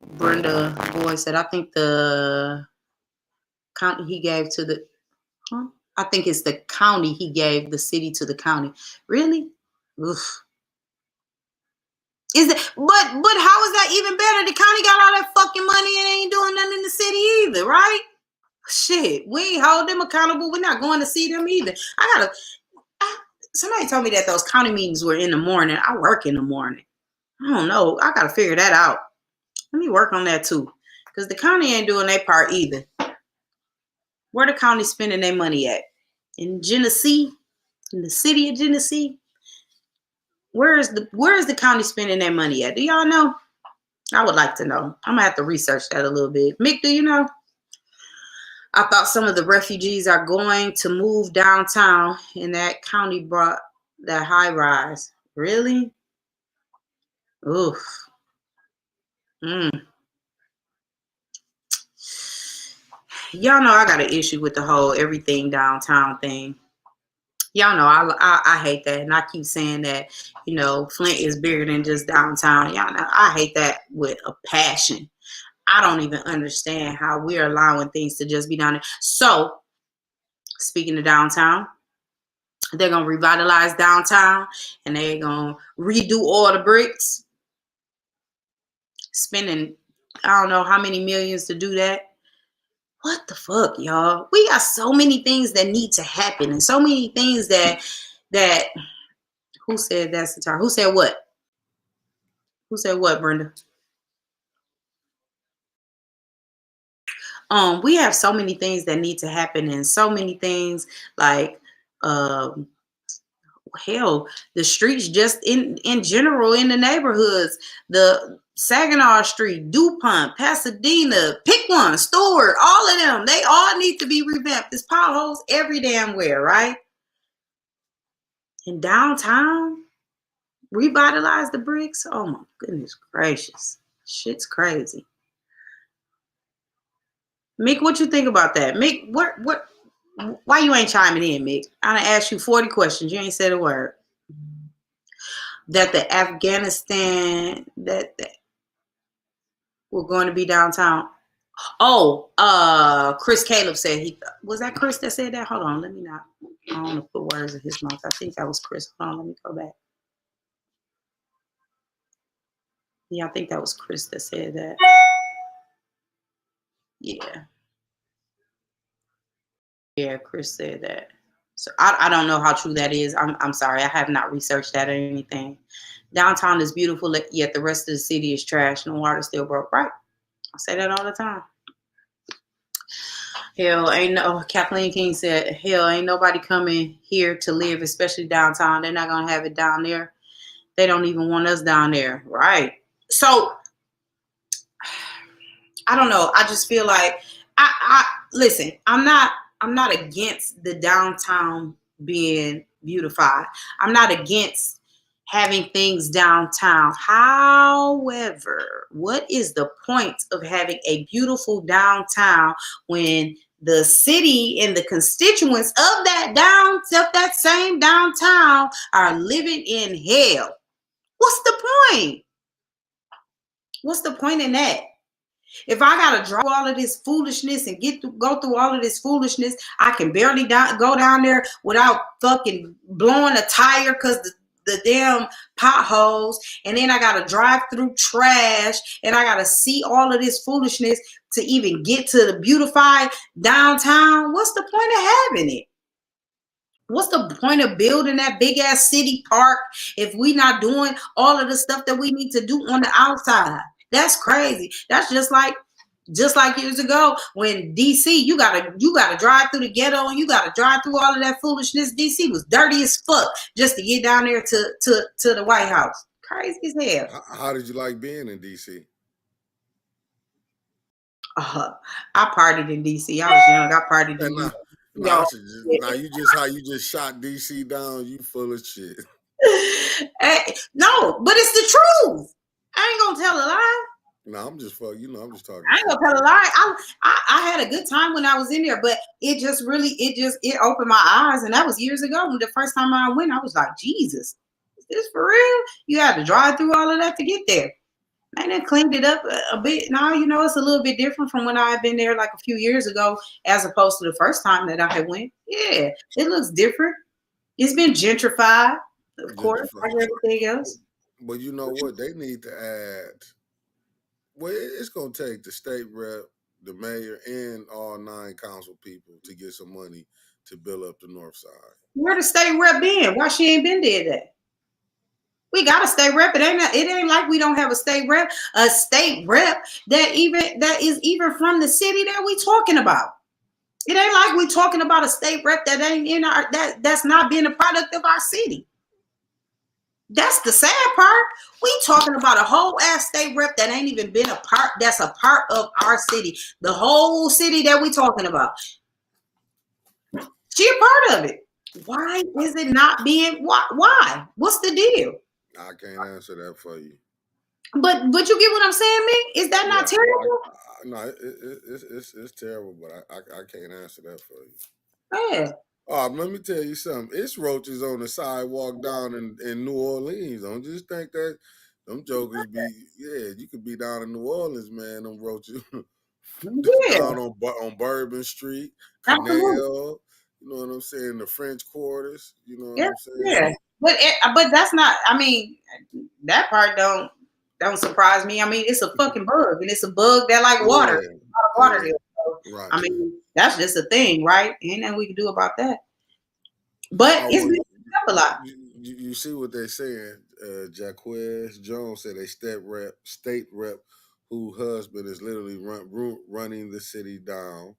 Brenda Boy said, I think the county he gave to the, I think it's the county he gave the city to the county. Really? Oof. Is it? But how is that even better? The county got all that fucking money and ain't doing nothing in the city either, right? Shit, we ain't hold them accountable. We're not going to see them either. Somebody told me that those county meetings were in the morning. I work in the morning. I don't know. I gotta figure that out. Let me work on that too. Because the county ain't doing their part either. Where the county spending their money at? In Genesee? In the city of Genesee? Where is the county spending their money at? Do y'all know? I would like to know. I'm gonna have to research that a little bit. Mick, do you know? I thought some of the refugees are going to move downtown, and that county brought that high rise. Really? Oof. Y'all know I got an issue with the whole everything downtown thing. Y'all know I hate that, and I keep saying that, Flint is bigger than just downtown. Y'all know I hate that with a passion. I don't even understand how we're allowing things to just be down there. So, speaking of downtown, they're going to revitalize downtown, and they're going to redo all the bricks, spending I don't know how many millions to do that. What the fuck, y'all? We got so many things that need to happen, and so many things that who said that's the time? Who said what? Who said what, Brenda? We have so many things that need to happen, and so many things like hell, the streets just in general in the neighborhoods, the Saginaw Street, DuPont, Pasadena, pick one, Stewart, all of them, they all need to be revamped. There's potholes every damn where, right? In downtown, revitalize the bricks. Oh my goodness gracious, shit's crazy. Mick, what you think about that? Mick, what? Why you ain't chiming in, Mick? I done asked you 40 questions. You ain't said a word. That the Afghanistan that we're going to be downtown. Oh, Chris Caleb said was that Chris that said that? Hold on, let me not. I don't want to put words in his mouth. I think that was Chris. Hold on, let me go back. Yeah, I think that was Chris that said that. Yeah, Chris said that. So I don't know how true that is. I'm sorry, I have not researched that or anything. Downtown is beautiful, yet the rest of the city is trash. No water still broke. Right? I say that all the time. Hell, Kathleen King said, hell, ain't nobody coming here to live, especially downtown. They're not gonna have it down there. They don't even want us down there, right? So I don't know. I just feel like I listen, I'm not I'm not against the downtown being beautified. I'm not against having things downtown. However, what is the point of having a beautiful downtown when the city and the constituents of that same downtown are living in hell? What's the point? What's the point in that? If I gotta draw all of this foolishness and go through all of this foolishness, I can barely go down there without fucking blowing a tire because the damn potholes, and then I gotta drive through trash, and I gotta see all of this foolishness to even get to the beautified downtown. What's the point of having it? What's the point of building that big ass city park if we not doing all of the stuff that we need to do on the outside? That's crazy. That's just like years ago when DC, you gotta drive through the ghetto and you gotta drive through all of that foolishness. DC was dirty as fuck just to get down there to the White House. Crazy as hell. How did you like being in DC? I partied in DC. I was young. I partied And in DC. now, now you just how you just shot DC down. You full of shit. Hey, no, but it's the truth. I ain't gonna tell a lie. No, I'm just fuck. You know, I'm just talking. I ain't gonna tell a lie. I had a good time when I was in there, but it opened my eyes, and that was years ago. When the first time I went, I was like, Jesus, is this for real? You had to drive through all of that to get there. Man, they cleaned it up a bit. Now, it's a little bit different from when I had been there like a few years ago, as opposed to the first time that I had went. Yeah, it looks different. It's been gentrified, of course, like everything else. But you know what? They need to add. Well, it's going to take the state rep, the mayor, and all 9 council people to get some money to build up the north side. Where the state rep been? Why she ain't been there that? We got a state rep. It ain't like we don't have a state rep. A state rep that is even from the city that we talking about. It ain't like we talking about a state rep that ain't in that's not being a product of our city. That's the sad part. We talking about a whole ass state rep that ain't even been a part. That's a part of our city. The whole city that we talking about. She a part of it. Why is it not being? Why? What's the deal? I can't answer that for you. But you get what I'm saying, man? Is that not terrible? No, it's terrible, but I can't answer that for you. Yeah. Oh, let me tell you something. It's roaches on the sidewalk down in New Orleans. Don't just think that them jokers be. Yeah, you could be down in New Orleans, man. Them roaches down on Bourbon Street, Canal. You know what I'm saying? The French Quarters. You know what I'm saying? Yeah, but that's not. I mean, that part don't surprise me. I mean, it's a fucking bug, and it's a bug that like water. Yeah. Water there. So, right. I mean, that's just a thing, right? Ain't nothing we can do about that. But it's been a lot. You see what they're saying? Jaquez Jones said a state rep whose husband is literally running the city down.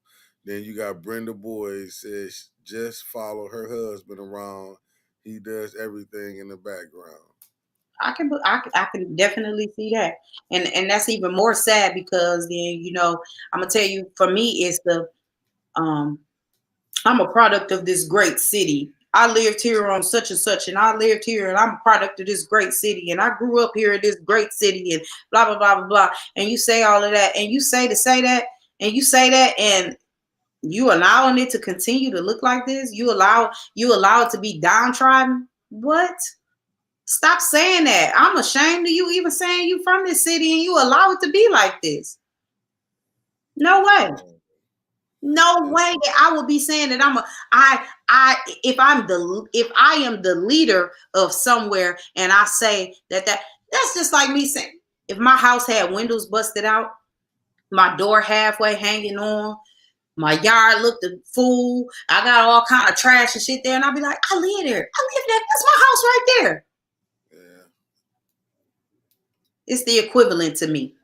Then you got Brenda Boyd says just follow her husband around. He does everything in the background. I can definitely see that, and that's even more sad because then I'm gonna tell you, for me it's the I'm a product of this great city. I lived here on such and such, and I lived here, and I'm a product of this great city, and I grew up here in this great city, and blah blah blah blah blah. And you say all of that, and you say that, and you allowing it to continue to look like this. You allow it to be downtrodden. What? Stop saying that. I'm ashamed of you even saying you from this city and you allow it to be like this. No way. No way that I would be saying that if I am the leader of somewhere and I say that's just like me saying if my house had windows busted out, my door halfway hanging on, my yard looked a fool, I got all kind of trash and shit there, and I'll be like, I live there. I live there. That's my house right there. It's the equivalent to me.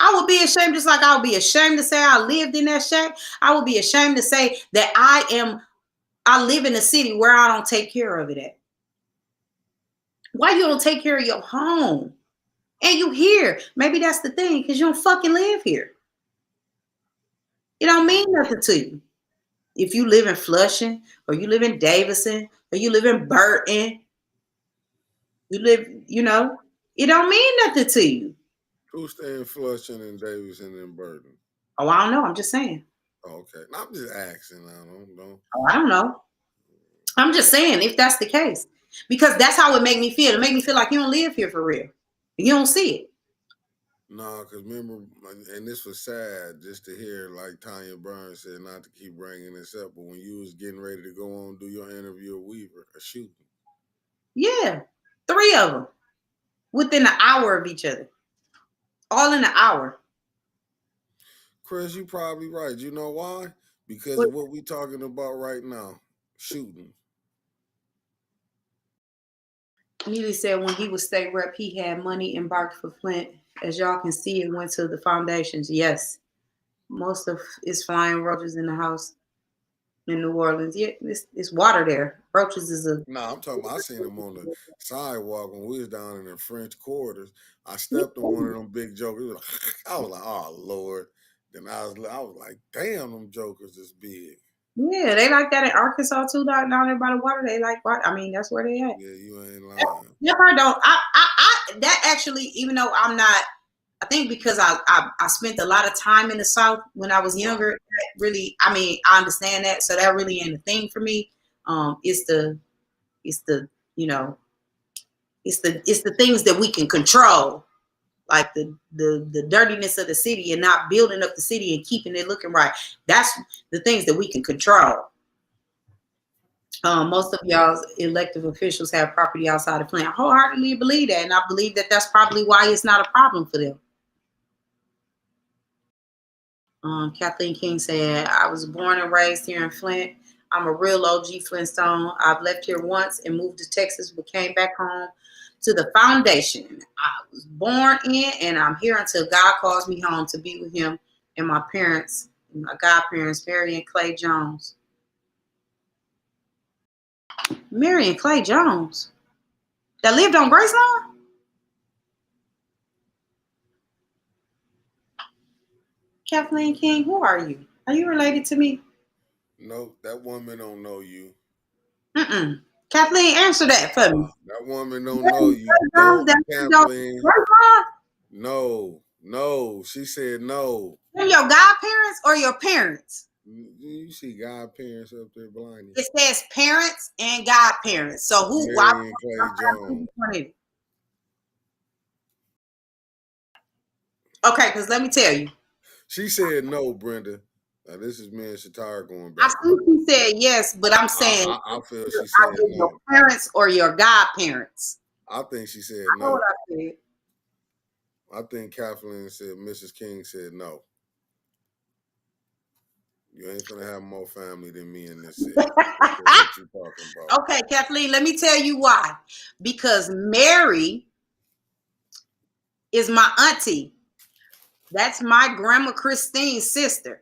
I would be ashamed, just like I would be ashamed to say I lived in that shack. I would be ashamed to say that I live in a city where I don't take care of it at. Why you don't take care of your home? And you here. Maybe that's the thing, because you don't fucking live here. It don't mean nothing to you. If you live in Flushing, or you live in Davison, or you live in Burton, you live, it don't mean nothing to you. Who's staying Flushing and Davidson and Burton? Oh, I don't know. I'm just saying. Oh, okay. No, I'm just asking. I don't. Oh, I don't know. I'm just saying if that's the case. Because that's how it make me feel. It make me feel like you don't live here for real. You don't see it. No, because remember, and this was sad just to hear, like Tanya Burns said, not to keep bringing this up, but when you was getting ready to go on do your interview with Weaver, a shooting. Yeah. 3 of them within an hour of each other. All in an hour. Chris, you probably right. You know why? Because of what we talking about right now, shooting. Neely said when he was state rep, he had money embarked for Flint. As y'all can see, it went to the foundations. Yes. Most of it's flying roaches in the house in New Orleans. Yeah, it's water there. Roaches is a Nah, I'm talking about I seen him on the sidewalk when we was down in the French quarters. I stepped on one of them big jokers. I was like, oh Lord. Then I was like, damn, them jokers is big. yeah, they like that in Arkansas too. Down there by the water, they like water. I mean, that's where they at. Yeah, you ain't lying. Yep, I don't. That actually, even though I'm not, I think because I spent a lot of time in the South when I was younger. That really, I mean, I understand that, so that really ain't a thing for me. It's the you know, it's the things that we can control, like the dirtiness of the city and not building up the city and keeping it looking right. That's the things that we can control. Most of y'all's elective officials have property outside of Flint. I wholeheartedly believe that, and I believe that that's probably why it's not a problem for them. Kathleen King said, I was born and raised here in Flint. I'm a real OG Flintstone. I've left here once and moved to Texas, but came back home to the foundation I was born in, and I'm here until God calls me home to be with him and my parents, my godparents, Mary and Clay Jones. Mary and Clay Jones that lived on Graceland? Kathleen King, who are you? Are you related to me? No, that woman don't know you. Mm-mm. Kathleen, answer that for me. That woman don't know you. Jones, Don't, that lived on Kathleen. Graceland? No. She said no. They're your godparents or your parents? You see godparents up there blinding. It says parents and godparents. So who? Why? Mary and Clay Jones. Okay, because let me tell you. She said no, Brenda. Now, this is me and Shatara going I back. think she said yes, but I'm saying I feel she said no. Your parents or your godparents? I think she said I know no. what I said. I think Kathleen said, Mrs. King said no. You ain't gonna have more family than me in this city. That's what you talking about. Okay, Kathleen, let me tell you why. Because Mary is my auntie. That's my grandma Christine's sister.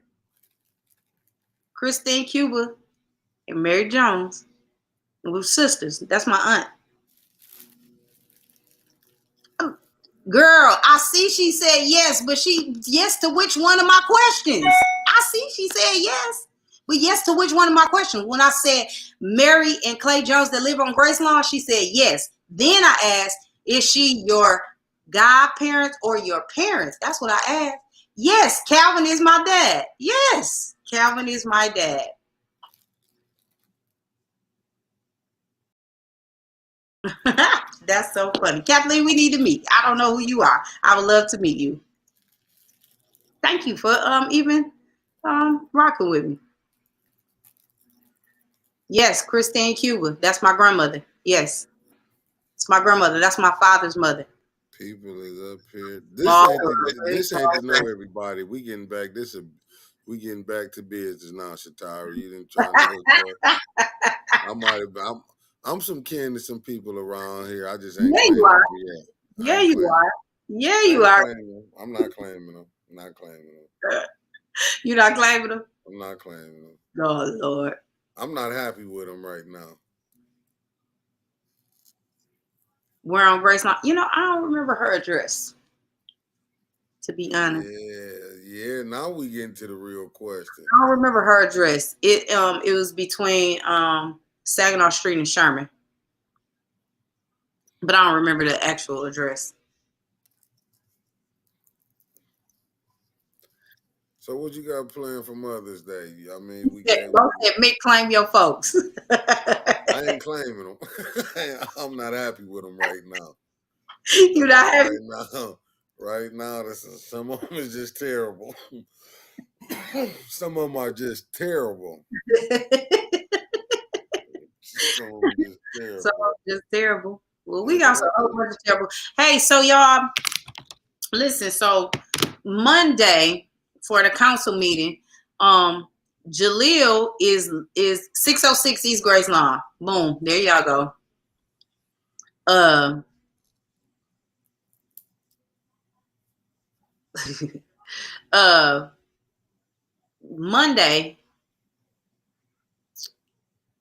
Christine Cuba and Mary Jones. We're sisters. That's my aunt. Girl, I see she said yes, but yes to which one of my questions? I see she said yes, but yes to which one of my questions? When I said Mary and Clay Jones that live on Graceland, she said yes. Then I asked, is she your godparents or your parents? That's what I asked. Yes, Calvin is my dad. Yes, Calvin is my dad. That's so funny. Kathleen, we need to meet. I don't know who you are. I would love to meet you. Thank you for even rocking with me. Yes, Christine Cuba. That's my grandmother. Yes. It's my grandmother. That's my father's mother. People is up here. This Small ain't to know everybody. We getting back. We getting back to business now, Shatara. You didn't try to hook up. I might have. I'm some kin to some people around here. I just ain't Yeah, claiming you are. them yet. Yeah, you are. Yeah, you are. I'm not claiming them. Not claiming them. You're not claiming them? I'm not claiming them. Oh, Lord. I'm not happy with them right now. We're on Graceland. I don't remember her address, to be honest. Yeah, now we get into the real question. I don't remember her address. It was between Saginaw Street and Sherman, but I don't remember the actual address. So what you got planned for Mother's Day? I mean, we Yeah, gave. both said, Mick, claim your folks. I ain't claiming them. I'm not happy with them right now. You not happy? Right now, right now, some of them is just terrible. Some of them are just terrible. Some of them just So terrible. just terrible. Well, we Like got some what whole the? bunch of terrible. Hey, so y'all, listen. So Monday for the council meeting, um, Jaleel is 606 East Grace Lawn. Boom, there y'all go. Uh, uh, Monday,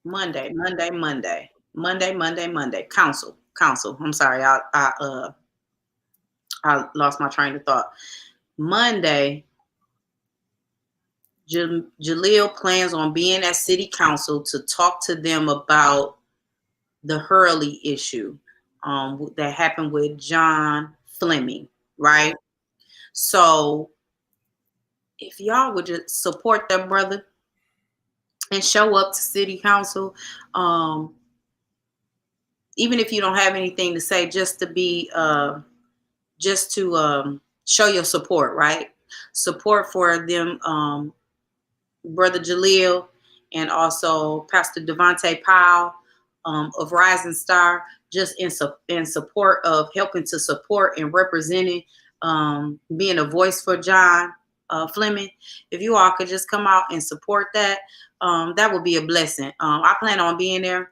Monday. Council. I'm sorry, I lost my train of thought. Monday, Jaleel plans on being at City Council to talk to them about the Hurley issue that happened with John Fleming, right? Right. So if y'all would just support their brother and show up to City Council, um, even if you don't have anything to say, just to show your support, right? Support for them, Brother Jaleel, and also Pastor Devontae Powell of Rising Star, just in support of helping to support and representing, being a voice for John Fleming. If you all could just come out and support that, that would be a blessing. I plan on being there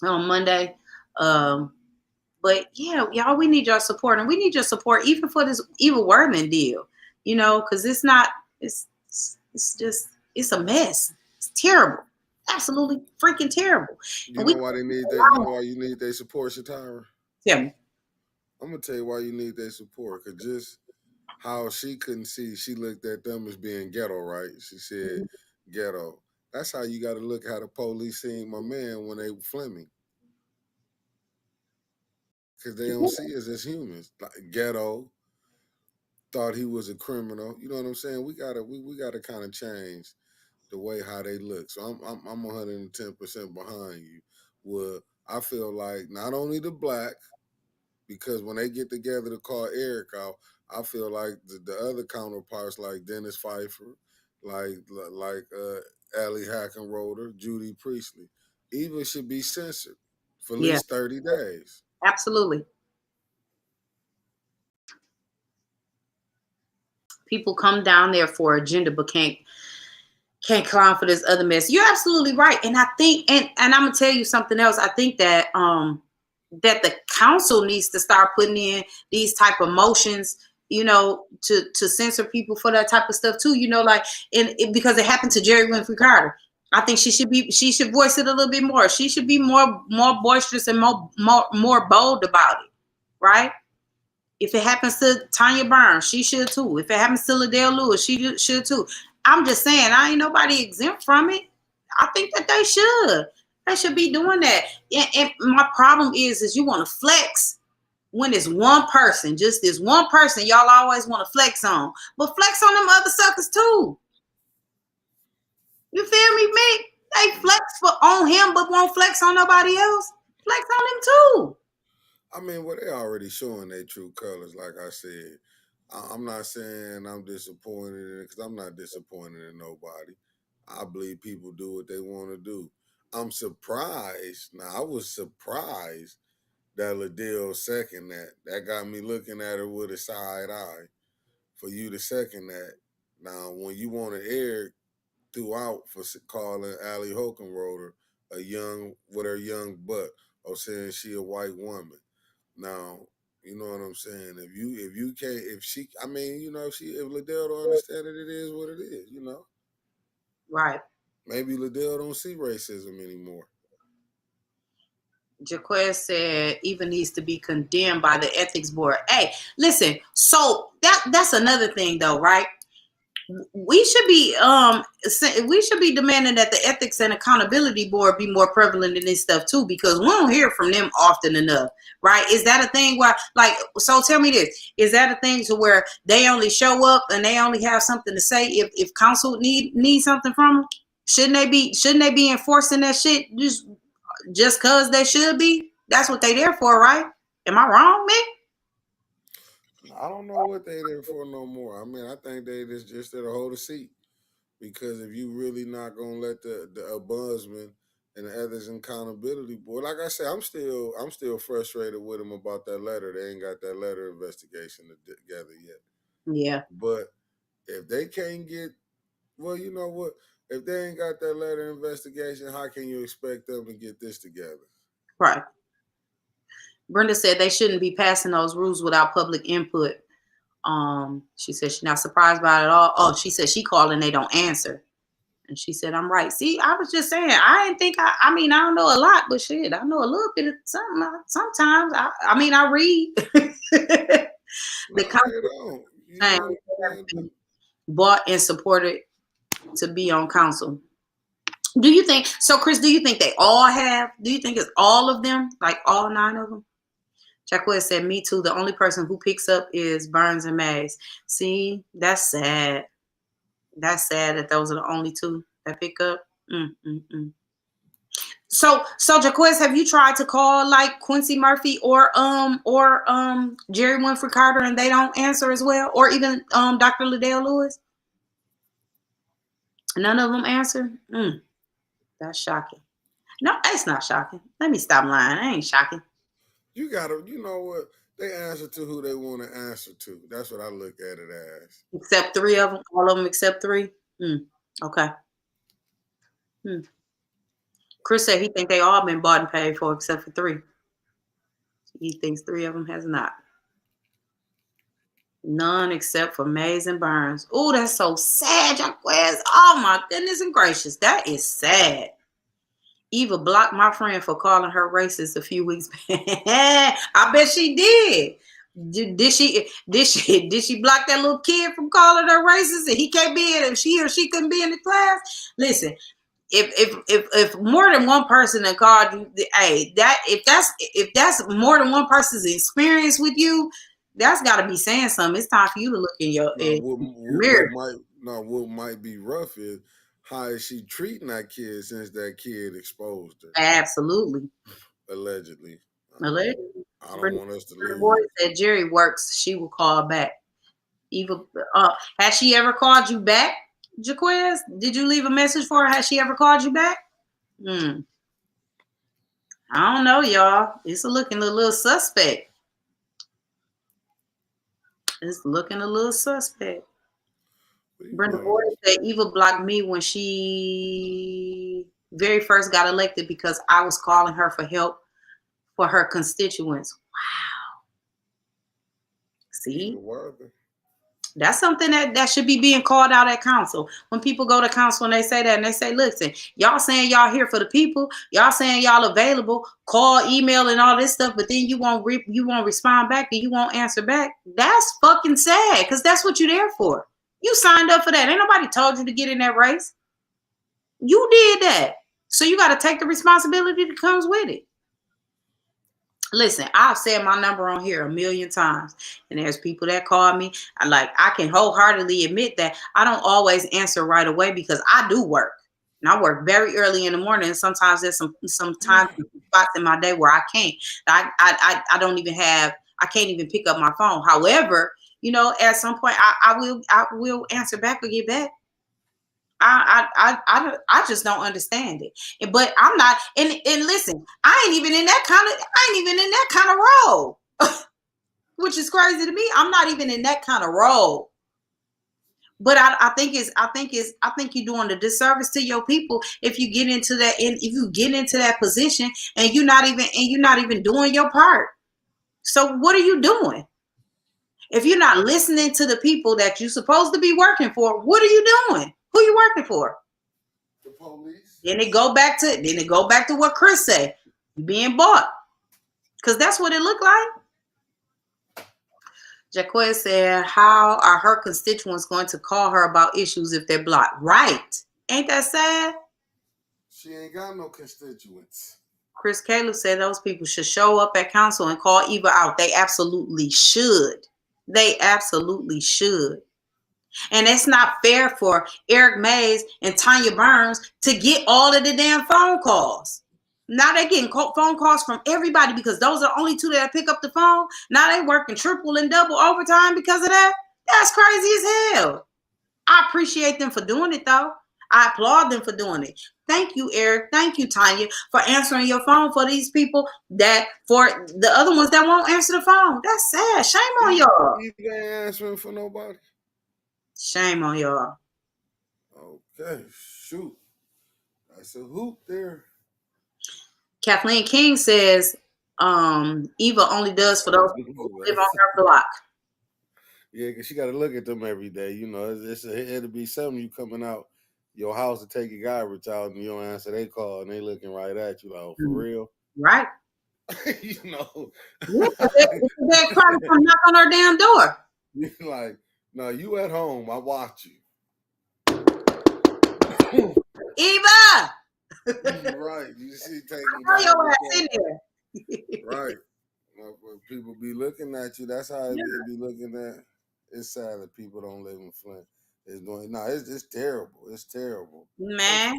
on Monday. Um, but yeah, y'all, we need your support, and we need your support even for this Eva Wordman deal. Because it's not. It's just it's a mess. It's terrible, absolutely freaking terrible. You And we know why they need that? You know why you need their support, Shatara? yeah, I'm gonna tell you why you need their support. Cause just how she couldn't see, she looked at them as being ghetto, right? She said ghetto. That's how you got to look how the police seen my man when they were Fleming, because they don't see us as humans. Like ghetto, thought he was a criminal. You know what I'm saying? We gotta kind of change the way how they look. So I'm 110% behind you. Well, I feel like not only the black, because when they get together to call Eric out, I feel like the other counterparts like Dennis Pfeiffer, like Allie Hackenroder, Judy Priestley, even should be censored for at yeah, least 30 days. absolutely. People come down there for agenda, but can't clown for this other mess. You're absolutely right, and I think, and I'm gonna tell you something else. I think that the council needs to start putting in these type of motions, to censor people for that type of stuff too. Like because it happened to Jerry Winfrey Carter. I think she should voice it a little bit more. She should be more boisterous and more bold about it, right? If it happens to Tanya Burns, she should too. If it happens to Liddell Lewis, she should too. I'm just saying, I ain't nobody exempt from it. I think that they should. They should be doing that. And my problem is you want to flex when it's one person, just this one person y'all always want to flex on. But flex on them other suckers too. You feel me, Mick? They flex on him, but won't flex on nobody else. Flex on him too. I mean, well, they already showing their true colors. Like I said, I'm not saying I'm disappointed in it because I'm not disappointed in nobody. I believe people do what they want to do. I'm surprised. Now, I was surprised that Liddell second that. That got me looking at her with a side eye. For you to second that. Now, when you want to air throughout for calling Allie Hokenroder a young with her young butt or saying she a white woman. Now, you know what I'm saying. If you can't if she I mean, if Liddell don't understand it, it is what it is. Right. Maybe Liddell don't see racism anymore. Jaquez said even needs to be condemned by the ethics board. Hey, listen, so that's another thing though, right? We should be demanding that the ethics and accountability board be more prevalent in this stuff too, because we don't hear from them often enough, right? Is that a thing where, like, so tell me this, is that a thing to where they only show up and they only have something to say if council need something from them? Shouldn't they be enforcing that shit just cause they should be? That's what they there for, right? Am I wrong, man? I don't know what they there for no more. I mean, I think they just there to hold a seat. Because if you really not gonna let the ombudsman and the ethics and accountability board, like I said, I'm still frustrated with them about that letter. They ain't got that letter investigation together yet. Yeah, But if they can't get, well, you know what? If they ain't got that letter investigation, how can you expect them to get this together? right. Brenda said they shouldn't be passing those rules without public input. She said she's not surprised by it at all. Oh, she said she called and they don't answer. And she said, I'm right. See, I was just saying, I didn't think, I mean, I don't know a lot, but shit, I know a little bit of something. Sometimes, I read. The No, they don't. You council know, man, bought and supported to be on council. Do you think, so Chris, do you think they all have? Do you think it's all of them? Like all 9 of them? Jacquez said, me too. The only person who picks up is Burns and Mays. See, that's sad. That's sad that those are the only 2 that pick up. So Jaquez, have you tried to call like Quincy Murphy or Jerry Winfrey Carter and they don't answer as well, or even Dr. Liddell Lewis? None of them answer. That's shocking. No, it's not shocking. Let me stop lying. I ain't shocking. you gotta, you know what? They answer to who they want to answer to. That's what I look at it as. Except 3 of them. All of them except 3. Okay. Chris said he think they all been bought and paid for except for 3. He thinks 3 of them has not. None except for Mays and Burns. Oh, that's so sad, Jaquez. Oh my goodness and gracious. That is sad. Eva blocked my friend for calling her racist a few weeks back. I bet she did. Did she block that little kid from calling her racist and he can't be in, if she or she couldn't be in the class? Listen, if more than one person that called you, hey, if that's more than one person's experience with you, that's got to be saying something. It's time for you to look in your mirror. What might be rough is how is she treating that kid since that kid exposed her? Absolutely. Allegedly. Allegedly. I don't want us to The lose. boy said Jerry works. She will call back. Eva, has she ever called you back, Jaquez? Did you leave a message for her? Has she ever called you back? I don't know, y'all. It's looking a little suspect. It's looking a little suspect. Brenda Boyd said Eva blocked me when she very first got elected because I was calling her for help for her constituents. Wow. See? That's something that should be being called out at council. When people go to council and they say that and they say, listen, y'all saying y'all here for the people, y'all saying y'all available, call, email, and all this stuff, but then you won't respond back and you won't answer back. That's fucking sad because that's what you're there for. You signed up for that. Ain't nobody told you to get in that race. You did that. So you got to take the responsibility that comes with it. Listen, I've said my number on here 1,000,000 times, and there's people that call me. I can wholeheartedly admit that I don't always answer right away because I do work, and I work very early in the morning. And sometimes there's some times spots in my day where I can't. I don't even have. I can't even pick up my phone. However, at some point I will answer back or get back. I just don't understand it. But I'm not, and listen, I ain't even in that kind of role. Which is crazy to me. I'm not even in that kind of role. But I think you're doing a disservice to your people if you get into that position and you're not even doing your part. So what are you doing? If you're not listening to the people that you're supposed to be working for, what are you doing? Who are you working for? The police. Then it go back to what Chris said. You being bought. Because that's what it looked like. Jaquez said, how are her constituents going to call her about issues if they're blocked? Right. Ain't that sad? She ain't got no constituents. Chris Caleb said those people should show up at council and call Eva out. They absolutely should. They absolutely should. And it's not fair for Eric Mays and Tanya Burns to get all of the damn phone calls. Now they're getting phone calls from everybody because those are the only two that pick up the phone. Now they working triple and double overtime because of that. That's crazy as hell. I appreciate them for doing it, though. I applaud them for doing it. Thank you, Eric. Thank you, Tanya, for answering your phone for these people that, for the other ones that won't answer the phone. That's sad. Shame on y'all. You ain't answering for nobody. Shame on y'all. Okay, shoot. That's a hoop there. Kathleen King says Eva only does for those people who live on her block. Yeah, because she got to look at them every day. You know, it'll be something you coming out your house to take your garbage out and you don't answer their call and they looking right at you like, oh, for real? Right. You know. Yeah, they're trying to come knock on her damn door. You're like, no, you at home. I watch you. Eva! Right. You see, taking your ass in there. Right. When people be looking at you, that's how they be looking at. It's sad that people don't live in Flint. It's terrible. It's terrible. Man.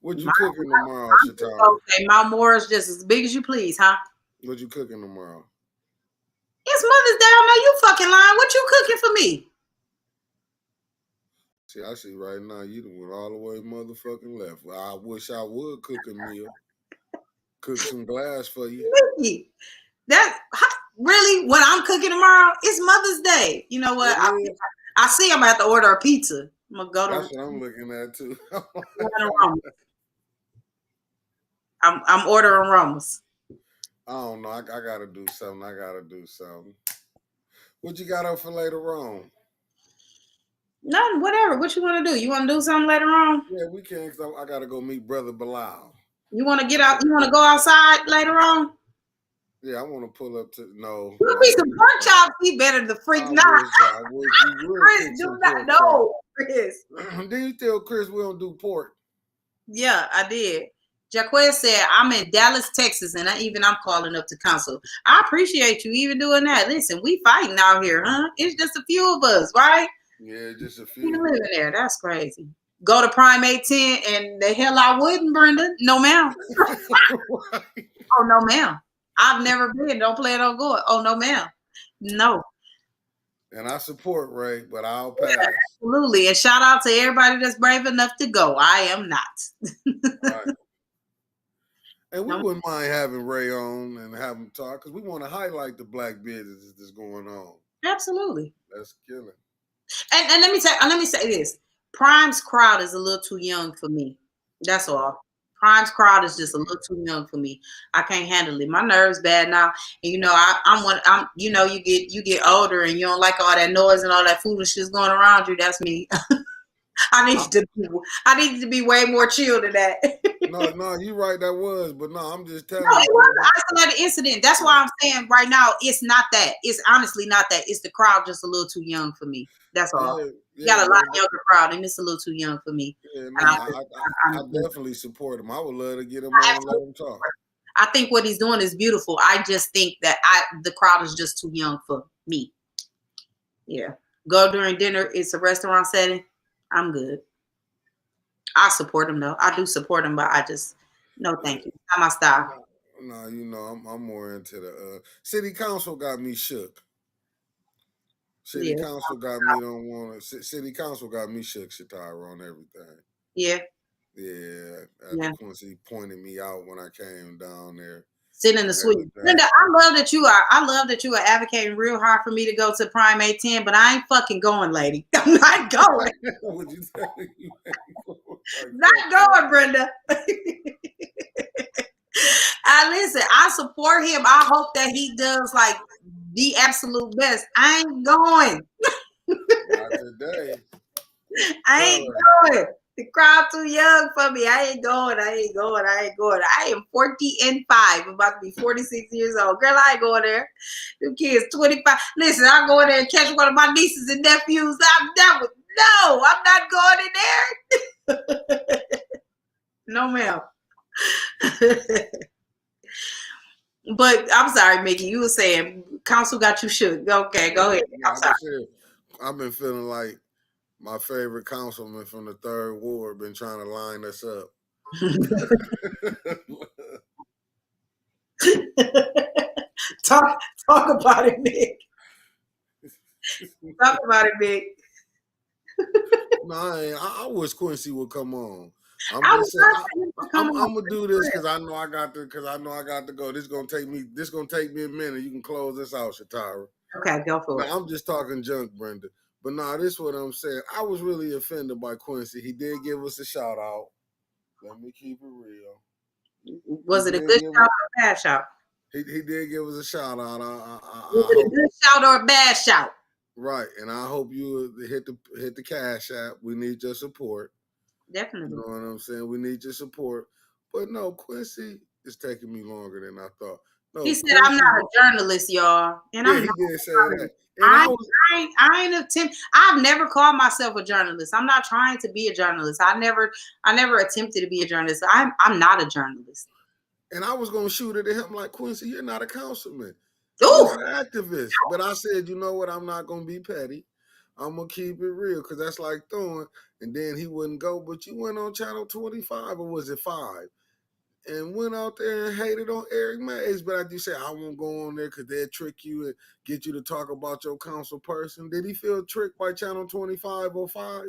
What you cooking tomorrow, Shoutout? Okay, Mount Moore's just as big as you please, huh? What you cooking tomorrow? It's Mother's Day. I know you fucking lying. What you cooking for me? See, I see right now you done went all the way motherfucking left. Well, I wish I would cook a meal. Cook some glass for you. Really? When I'm cooking tomorrow, it's Mother's Day. You know what? I see I'm gonna have to order a pizza. I'm gonna go to. That's what I'm looking at too. I'm ordering Romas. I don't know. I gotta do something. What you got up for later on? Nothing. Whatever. What you want to do? You want to do something later on? Yeah, we can. Cause I gotta go meet Brother Bilal. You want to get out? You want to go outside later on? Yeah, I want to pull up to no. You'll be some pork chops. Be better to freak not. I wish you would. Chris, do not know, Chris. Did you tell Chris we don't do pork? Yeah, I did. Jaquez said, I'm in Dallas, Texas, and I'm calling up to council. I appreciate you even doing that. Listen, we fighting out here, huh? It's just a few of us, right? Yeah, just a few. You living there. That's crazy. Go to Prime 810 and the hell I wouldn't, Brenda. No, ma'am. Oh, no, ma'am. I've never been. Don't plan on going. Oh, no, ma'am. No. And I support Ray, but I'll pass. Yeah, absolutely. And shout out to everybody that's brave enough to go. I am not. Right. And we wouldn't mind having Ray on and have him talk because we want to highlight the black business that's going on. Absolutely. That's killing. And let me say this. Prime's crowd is a little too young for me. That's all. Prime's crowd is just a little too young for me. I can't handle it. My nerves bad now. And you know, I'm you know, you get older and you don't like all that noise and all that foolishness going around you. That's me. I need to be way more chill than that. No, you right, that was, but no, I'm just telling you. No, it was an isolated incident. That's why I'm saying right now, it's not that. It's honestly not that. It's the crowd just a little too young for me. That's all. You got a lot younger crowd, and it's a little too young for me. Yeah, no, I definitely support him. I would love to get him on and let him talk. I think what he's doing is beautiful. I just think that the crowd is just too young for me. Yeah. Go during dinner. It's a restaurant setting. I'm good. I support him though. I do support him, but I just no thank you. Not my style. No, you know, I'm more into the city council got me shook. City council got me don't want to. City council got me shook, Shatara, on everything. Yeah. Yeah. Quincy pointed me out when I came down there. Sitting in the suite. Linda, I love that you are advocating real hard for me to go to Prime 810, but I ain't fucking going, lady. I'm not going. What you tell me? Not going, Brenda. Listen, I support him. I hope that he does like the absolute best. I ain't going. Not today. I ain't going. The crowd too young for me. I ain't going. I am 40 and 5. I'm about to be 46 years old. Girl, I ain't going there. Them kids 25. Listen, I'll go in there and catch one of my nieces and nephews. No, I'm not going in there. No, ma'am. But I'm sorry, Mickey. You were saying council got you shook. Okay, go ahead. I'm Like I sorry. said, I've been feeling like my favorite councilman from the third ward been trying to line us up. Talk about it, Mick. Talk about it, Mick. No, I wish Quincy would come on. I'm I just was saying. not saying to come I'm on. gonna do this because I know I got to. Because I know I got to go. This gonna take me. This gonna take me a minute. You can close this out, Shatara. Okay, go for No, it. I'm just talking junk, Brenda. But nah, this is what I'm saying. I was really offended by Quincy. He did give us a shout out. Let me keep it real. Was it a good shout or a bad shout? He did give us a shout out. Was I it a hope good shout or a bad shout? right, and I hope you hit the cash app. We need your support. Definitely. You know what I'm saying? We need your support. But no, Quincy is taking me longer than I thought. No, He said, Quincy, I'm not a journalist, y'all. And yeah, I'm he not. did say that. And I ain't attempt. I've never called myself a journalist. I'm not trying to be a journalist. I never attempted to be a journalist. I'm not a journalist. and I was gonna shoot it at him like, Quincy, you're not a councilman. Ooh. You're an activist. But I said, you know what? I'm not gonna be petty. I'm gonna keep it real because that's like throwing. And then he wouldn't go. But you went on channel 25 or was it 5? And went out there and hated on Eric Mays. But I just say I won't go on there because they'll trick you and get you to talk about your council person. Did he feel tricked by channel 25 or 5?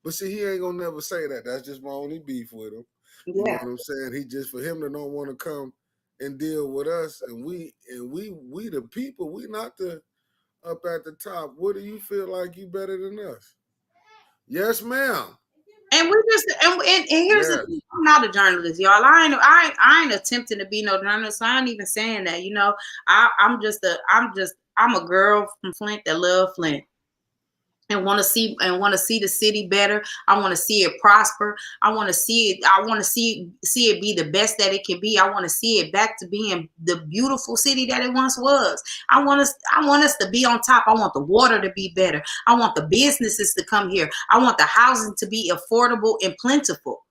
But see, he ain't gonna never say that. That's just my only beef with him. You know Yeah. what I'm saying? He just for him to don't want to come and deal with us, and we the people, we not the up at the top. What do you feel like you better than us? Yes, ma'am. And we just and here's the Yes. thing. I'm not a journalist, y'all. I ain't attempting to be no journalist. I ain't even saying that. You know, I'm a girl from Flint that love Flint. And want to see the city better. I want to see it prosper. I want to see it. I want to see it be the best that it can be. I want to see it back to being the beautiful city that it once was. I want us to be on top. I want the water to be better. I want the businesses to come here. I want the housing to be affordable and plentiful.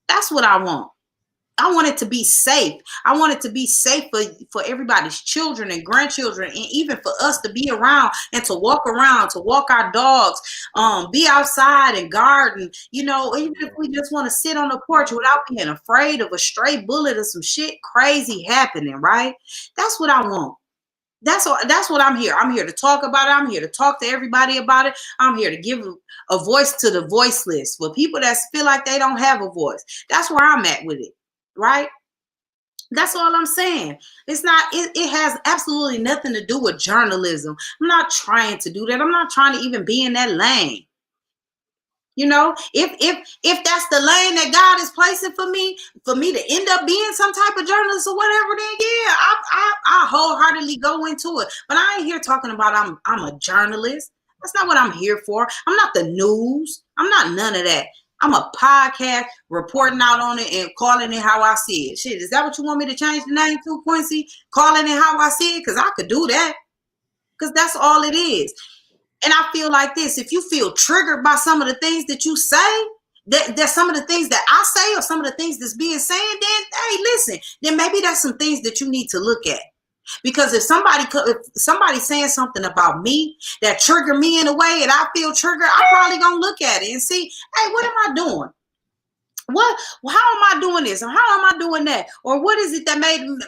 That's what I want. I want it to be safe. I want it to be safe for everybody's children and grandchildren, and even for us to be around and to walk around, to walk our dogs, be outside and garden. You know, even if we just want to sit on the porch without being afraid of a stray bullet or some shit crazy happening, right? That's what I want. That's what I'm here. I'm here to talk about it. I'm here to talk to everybody about it. I'm here to give a voice to the voiceless, for people that feel like they don't have a voice. That's where I'm at with it. Right? That's all I'm saying. It's not, it has absolutely nothing to do with journalism. I'm not trying to do that. I'm not trying to even be in that lane. You know, if that's the lane that God is placing for me to end up being some type of journalist or whatever, then yeah, I wholeheartedly go into it. But I ain't here talking about I'm a journalist. That's not what I'm here for. I'm not the news. I'm not none of that. I'm a podcast reporting out on it and calling it how I see it. Shit, is that what you want me to change the name to, Quincy? Calling it how I see it? Because I could do that. Because that's all it is. And I feel like this: if you feel triggered by some of the things that you say, that some of the things that I say or some of the things that's being said, then hey, listen, then maybe that's some things that you need to look at. Because if somebody's saying something about me that trigger me in a way and I feel triggered, I'm probably gonna look at it and see, hey, what am I doing? How am I doing this? Or how am I doing that? Or what is it that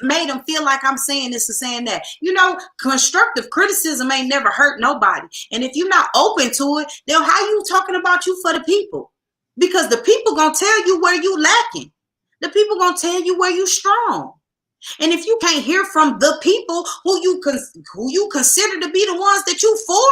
made them feel like I'm saying this or saying that? You know, constructive criticism ain't never hurt nobody. And if you're not open to it, then how you talking about you for the people? Because the people gonna tell you where you lacking. The people gonna tell you where you strong. And if you can't hear from the people who you consider to be the ones that you for,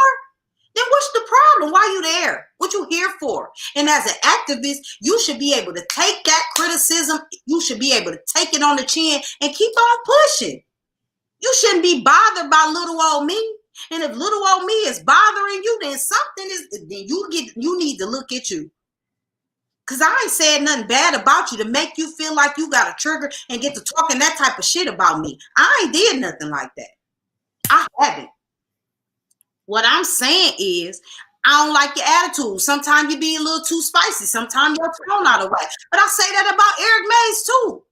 then what's the problem? Why you there? What you here for? And as an activist, you should be able to take that criticism. You should be able to take it on the chin and keep on pushing. You shouldn't be bothered by little old me. And if little old me is bothering you, then something is. Then you need to look at you. Cause I ain't said nothing bad about you to make you feel like you got a trigger and get to talking that type of shit about me. I ain't did nothing like that. I haven't. What I'm saying is, I don't like your attitude. Sometimes you be a little too spicy. Sometimes your tone out of whack. But I say that about Eric Mays too.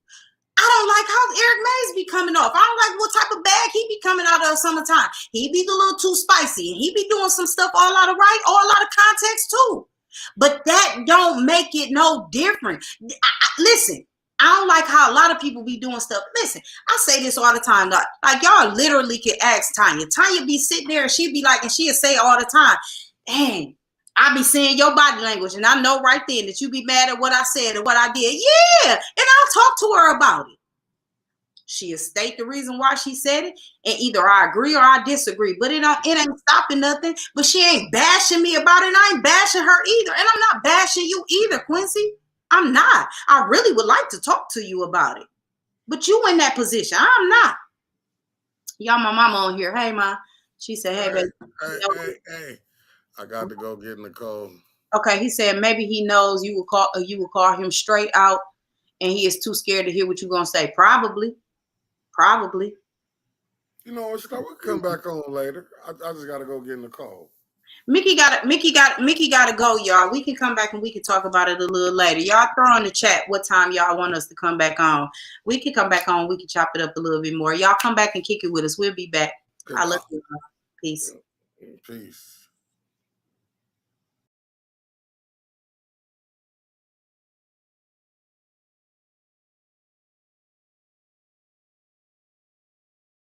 I don't like how Eric Mays be coming off. I don't like what type of bag he be coming out of summertime. He be a little too spicy, and he be doing some stuff all out of right, all out of context too. But that don't make it no different. Listen, I don't like how a lot of people be doing stuff. Listen, I say this all the time. Like y'all literally can ask Tanya. Tanya be sitting there and she be like, and she'll say all the time, dang, I be seeing your body language, and I know right then that you be mad at what I said and what I did. Yeah, and I'll talk to her about it. She'll state the reason why she said it, and either I agree or I disagree. But it ain't stopping nothing. But she ain't bashing me about it, and I ain't bashing her either. And I'm not bashing you either, Quincy. I'm not. I really would like to talk to you about it. But you in that position. I'm not. Y'all, my mama on here. Hey, ma. She said, hey, baby. Hey. I got to go get Nicole. Okay, he said maybe he knows you will call him straight out, and he is too scared to hear what you're gonna say. Probably. You know what? We'll come back on later. I just got to go get Nicole. Mickey gotta go, y'all. We can come back and we can talk about it a little later. Y'all throw in the chat what time y'all want us to come back on. We can come back on. We can chop it up a little bit more. Y'all come back and kick it with us. We'll be back. I love you. Peace. Peace.